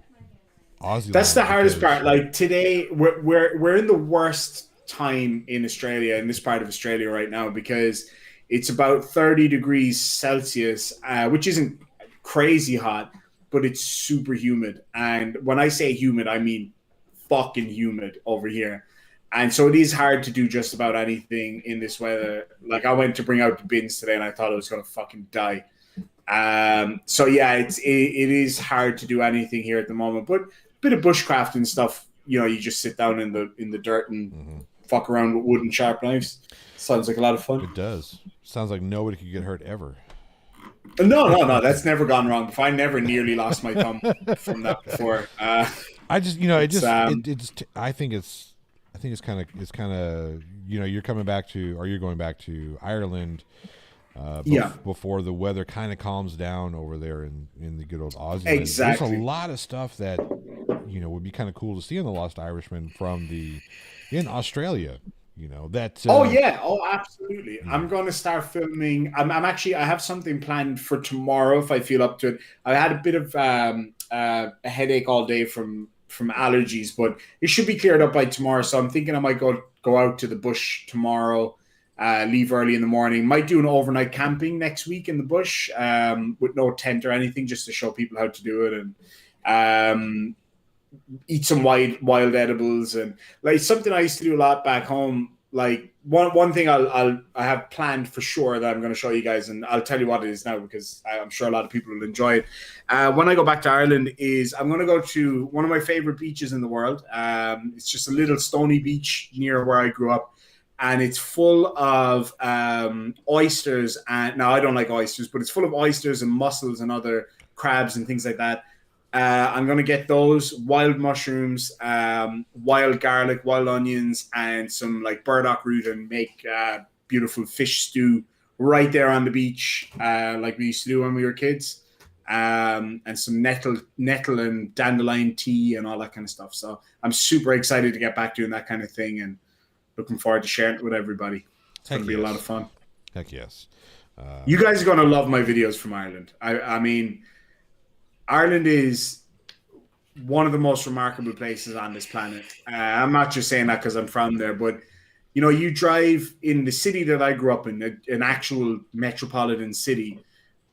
Aussie That's land the hardest because part. Like today, we're in the worst time in Australia, in this part of Australia right now, because it's about 30 degrees Celsius, which isn't crazy hot, but it's super humid. And when I say humid, I mean fucking humid over here. And so it is hard to do just about anything in this weather. Like I went to bring out the bins today, and I thought I was gonna fucking die. So yeah, it is hard to do anything here at the moment, but a bit of bushcraft and stuff. You know, you just sit down in the dirt and fuck around with wood and sharp knives. Sounds like a lot of fun. it does. Sounds like nobody could get hurt ever. No, that's never gone wrong. Before. I never nearly lost my thumb from that before. I just, you know, I think it's kind of, you know, you're coming back to, or you're going back to Ireland. Yeah. Before the weather kind of calms down over there in the good old Aussie. Exactly. There's a lot of stuff that, you know, would be kind of cool to see in the Lost Irishman in Australia. You know that. Oh yeah, oh absolutely. I'm going to start filming. I'm actually I have something planned for tomorrow if I feel up to it. I had a bit of a headache all day from allergies, but it should be cleared up by tomorrow. So I'm thinking I might go out to the bush tomorrow. Leave early in the morning. Might do an overnight camping next week in the bush with no tent or anything, just to show people how to do it, and eat some wild edibles, and like something I used to do a lot back home. Like one thing I have planned for sure that I'm going to show you guys, and I'll tell you what it is now because I'm sure a lot of people will enjoy it. When I go back to Ireland, is I'm going to go to one of my favorite beaches in the world. It's just a little stony beach near where I grew up. And it's full of oysters. And now I don't like oysters, but it's full of oysters and mussels and other crabs and things like that. I'm going to get those wild mushrooms, wild garlic, wild onions, and some like burdock root, and make beautiful fish stew right there on the beach, like we used to do when we were kids. And some nettle and dandelion tea and all that kind of stuff. So I'm super excited to get back doing that kind of thing, and looking forward to sharing it with everybody. It's going to be a lot of fun. Heck yes. You guys are going to love my videos from Ireland. I mean, Ireland is one of the most remarkable places on this planet. I'm not just saying that because I'm from there, but you know, you drive in the city that I grew up in, an actual metropolitan city.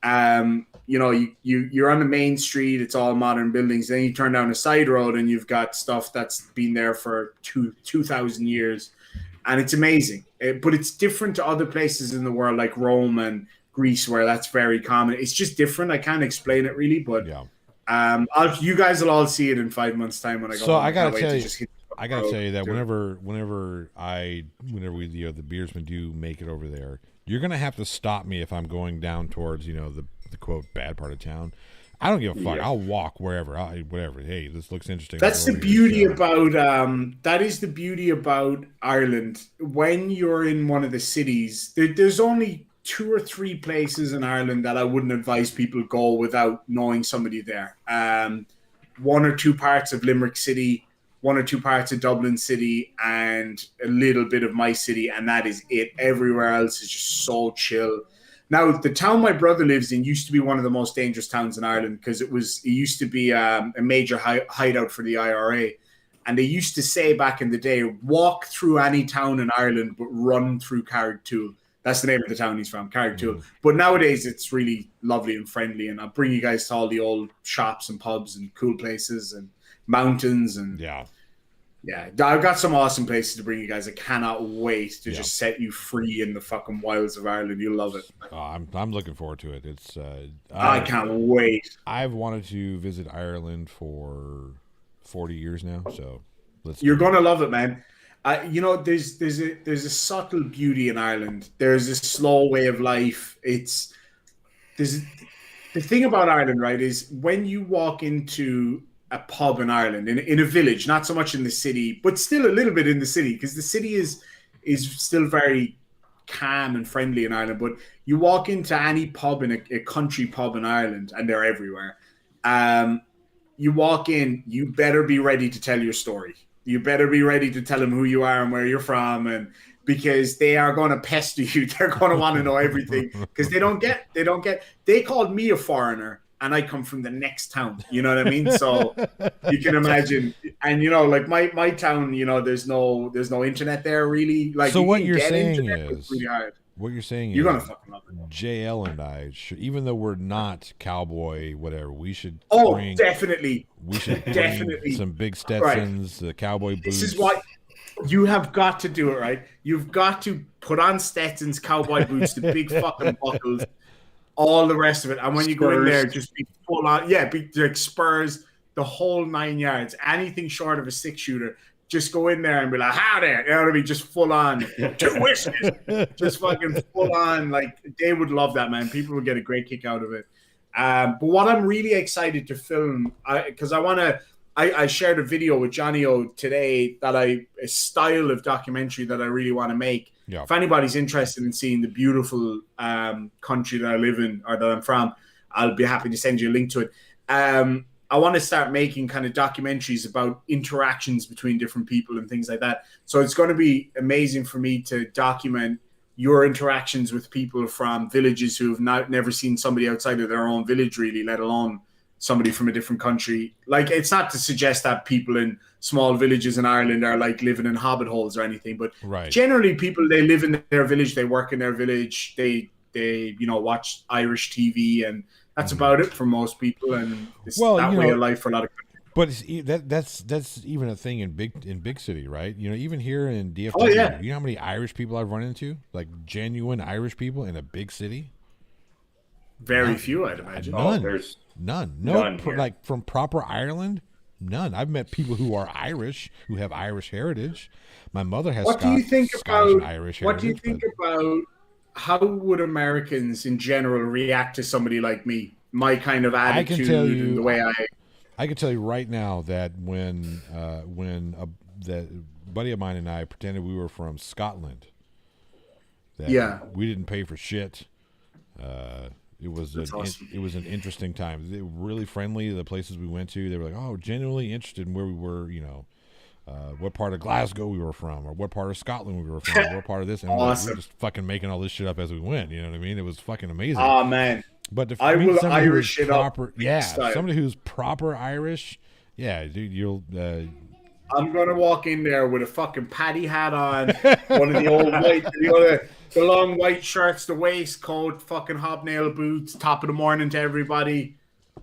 You know, you're on the main street. It's all modern buildings. Then you turn down a side road, and you've got stuff that's been there for 2,000 years. And it's amazing, but it's different to other places in the world like Rome and Greece, where that's very common. It's just different. I can't explain it really, but yeah. You guys will all see it in 5 months' time when I go. So home. I gotta tell you that whenever we the Beardsmen do make it over there, you're gonna have to stop me if I'm going down towards the quote bad part of town. I don't give a fuck. Yeah. I'll walk wherever. Whatever. Hey, this looks interesting. That's the beauty about that is the beauty about Ireland. When you're in one of the cities, there's only 2 or 3 places in Ireland that I wouldn't advise people go without knowing somebody there. 1 or 2 parts of Limerick City, 1 or 2 parts of Dublin City, and a little bit of my city, and that is it. Everywhere else is just so chill. Now, the town my brother lives in used to be one of the most dangerous towns in Ireland because it used to be a major hideout for the IRA. And they used to say back in the day, walk through any town in Ireland, but run through Carrigtwohill. That's the name of the town he's from, Carrigtwohill. Mm. But nowadays, it's really lovely and friendly. And I'll bring you guys to all the old shops and pubs and cool places and mountains. And yeah, I've got some awesome places to bring you guys. I cannot wait to just set you free in the fucking wilds of Ireland. You'll love it. I'm looking forward to it. It's I can't wait. I've wanted to visit Ireland for 40 years now, so you're gonna love it, man. There's a subtle beauty in Ireland. There's a slow way of life. The thing about Ireland, right, is when you walk into a pub in Ireland, in a village, not so much in the city, but still a little bit in the city, because the city is still very calm and friendly in Ireland. But you walk into any pub in a country pub in Ireland, and they're everywhere. you walk in, you better be ready to tell your story. You better be ready to tell them who you are and where you're from, and because they are going to pester you. They're going to want to know everything because they called me a foreigner and I come from the next town. You know what I mean? So you can imagine. And, like my town, there's no internet there really. Like, so you what can you're get saying internet, but it's is, really hard. what you're saying You're is, going to fucking love it. JL and I should, even though we're not cowboy, whatever, we should Oh, bring, definitely. we should bring Definitely. some big Right. Stetsons, the cowboy boots. This is what you have got to do it, right? You've got to put on Stetsons, cowboy boots, the big fucking buckles, all the rest of it. And when you go in there, just be full on, be like Spurs, the whole 9 yards. Anything short of a 6-shooter, just go in there and be like, "How there?" You know what I mean? Just full on, 2 whiskeys, just fucking full on. Like, they would love that, man. People would get a great kick out of it. But what I'm really excited to film, because I shared a video with Johnny O today a style of documentary that I really want to make. Yeah. If anybody's interested in seeing the beautiful country that I live in or that I'm from, I'll be happy to send you a link to it. I want to start making kind of documentaries about interactions between different people and things like that. So it's going to be amazing for me to document your interactions with people from villages who have never seen somebody outside of their own village, really, let alone somebody from a different country. Like, it's not to suggest that people in small villages in Ireland are like living in hobbit holes or anything, but generally people, they live in their village, they work in their village, they watch Irish TV, and that's about it for most people. And it's that way of life for a lot of people. But that's even a thing in big city, right? Even here in DFW, you know how many Irish people I've run into, like genuine Irish people in a big city? Very few, I'd imagine. None. There's none. Like from proper Ireland, none. I've met people who are Irish, who have Irish heritage. My mother has Scottish and Irish heritage. What do you think about how would Americans in general react to somebody like me? My kind of attitude and the way I can tell you right now that when that buddy of mine and I pretended we were from Scotland, that we didn't pay for shit. It was an interesting time. They were really friendly. The places we went to, they were like, "Oh, genuinely interested in where we were." What part of Glasgow we were from, or what part of Scotland we were from, or what part of this. And awesome. we were just fucking making all this shit up as we went. You know what I mean? It was fucking amazing. Oh man. But I will Irish it proper, up. Somebody who's proper Irish, dude, you'll. I'm gonna walk in there with a fucking paddy hat on, one of the old white, the long white shirts, the waistcoat, fucking hobnail boots, top of the morning to everybody.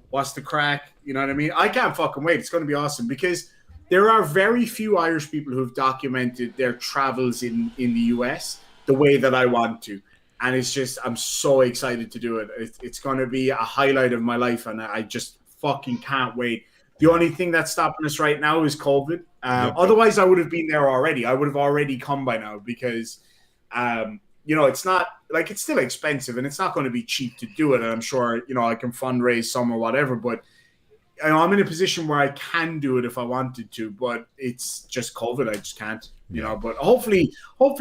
What's the crack? You know what I mean? I can't fucking wait. It's gonna be awesome because there are very few Irish people who've documented their travels in the US the way that I want to. And it's just, I'm so excited to do it. It's going to be a highlight of my life, and I just fucking can't wait. The only thing that's stopping us right now is COVID. Otherwise, I would have been there already. I would have already come by now because, it's not, like, it's still expensive, and it's not going to be cheap to do it. And I'm sure, I can fundraise some or whatever, but I'm in a position where I can do it if I wanted to, but it's just COVID. I just can't. But hopefully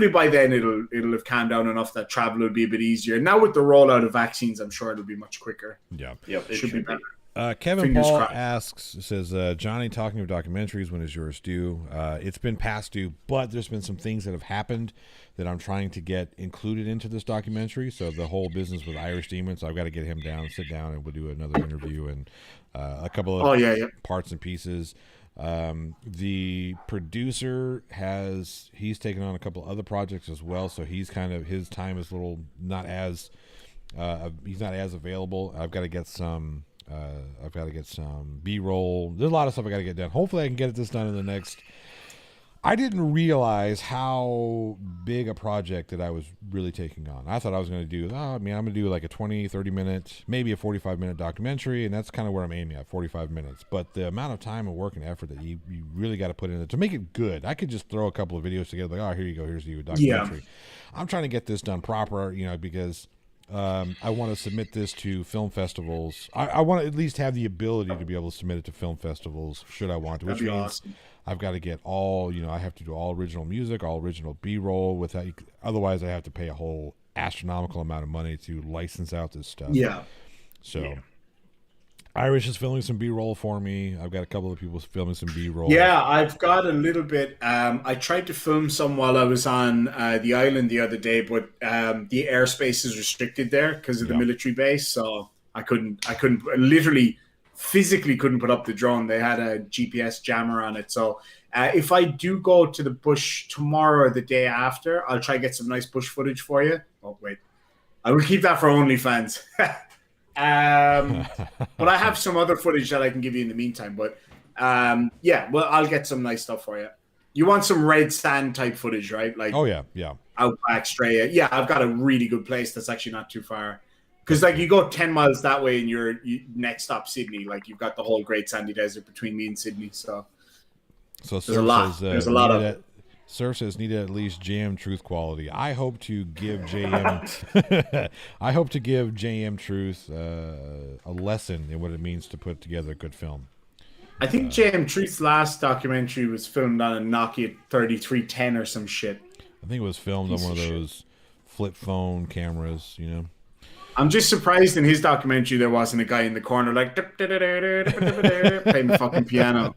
by then it'll have calmed down enough that travel will be a bit easier. Now with the rollout of vaccines, I'm sure it'll be much quicker. It should be better. Kevin Paul says, Johnny, talking of documentaries, when is yours due? It's been past due, but there's been some things that have happened that I'm trying to get included into this documentary. So the whole business with Irish Demon, so I've got to get him down, sit down, and we'll do another interview and a couple of parts and pieces. The producer he's taken on a couple other projects as well, so he's kind of, his time is he's not as available. I've got to get some B-roll. There's a lot of stuff I got to get done. Hopefully I can get this done in the next. I didn't realize how big a project that I was really taking on. I thought I was going to do, I'm going to do like a 20, 30 minute, maybe a 45-minute documentary, and that's kind of where I'm aiming at, 45 minutes. But the amount of time and work and effort that you really got to put in it to make it good. I could just throw a couple of videos together, like, here you go, here's you, a documentary. Yeah. I'm trying to get this done proper, because I want to submit this to film festivals. I want to at least have the ability to be able to submit it to film festivals should I want to, which means awesome. I've got to get all, I have to do all original music, all original B-roll. Otherwise, I have to pay a whole astronomical amount of money to license out this stuff. So Irish is filming some B-roll for me. I've got a couple of people filming some B-roll. Yeah, I've got a little bit. I tried to film some while I was on the island the other day, but the airspace is restricted there because of the military base. So I couldn't, literally, physically couldn't put up the drone. They had a GPS jammer on it. So if I do go to the bush tomorrow or the day after, I'll try to get some nice bush footage for you. Oh, wait. I will keep that for OnlyFans. But I have some other footage that I can give you in the meantime. But yeah, well, I'll get some nice stuff for you. You want some red sand type footage, right? Like, oh yeah, Outback, Australia. Yeah, I've got a really good place that's actually not too far. Because like you go 10 miles that way, and you're next stop Sydney. Like you've got the whole Great Sandy Desert between me and Sydney. So there's a lot. There's a lot of it. Surf says needed at least JM Truth quality. I hope to give JM I hope to give JM Truth a lesson in what it means to put together a good film. I think JM Truth's last documentary was filmed on a Nokia 3310 or some shit. I think it was filmed on one of those flip phone cameras, you know. I'm just surprised in his documentary there wasn't a guy in the corner like playing the fucking piano.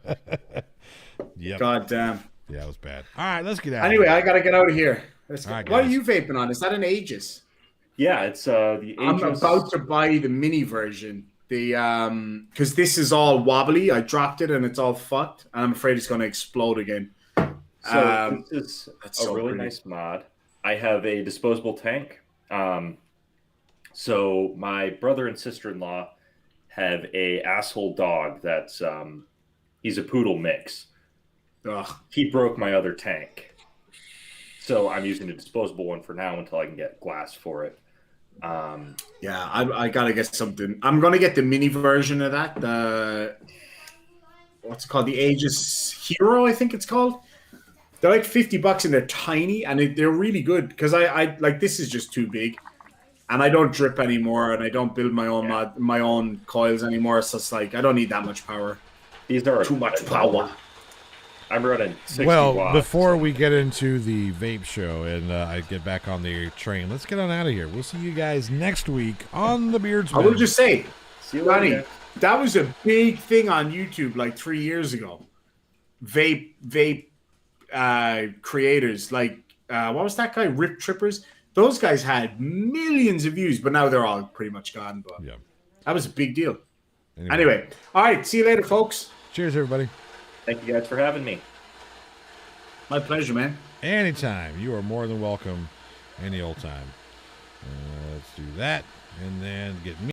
Yep. God damn. Yeah, it was bad. All right, let's get out. Anyway, I gotta get out of here. Right, what are you vaping on? Is that an Aegis? Yeah, it's the Aegis. I'm about to buy the mini version. The because this is all wobbly. I dropped it and it's all fucked, and I'm afraid it's gonna explode again. So this is a really pretty. nice mod. I have a disposable tank. So my brother and sister-in-law have a asshole dog that's he's a poodle mix. Ugh. He broke my other tank. So I'm using a disposable one for now until I can get glass for it. Yeah, I gotta get something. I'm gonna get the mini version of that. The what's it called? The Aegis Hero, I think it's called. They're like $50 and they're tiny and they're really good because I like this is just too big, and I don't drip anymore and I don't build my own my own coils anymore. So it's like I don't need that much power. These are too much power. I'm running 60 well, watts. Before we get into the vape show and I get back on the train, let's get on out of here. We'll see you guys next week on the Beardsmen. I will just say, See you Johnny, later. that was a big thing on YouTube like 3 years ago. Vape creators like what was that guy? Rip Trippers. Those guys had millions of views, but now they're all pretty much gone. But yeah, that was a big deal. Anyway, all right. See you later, folks. Cheers, everybody. Thank you guys for having me. My pleasure, man. Anytime. You are more than welcome any old time. Let's do that. And then get me.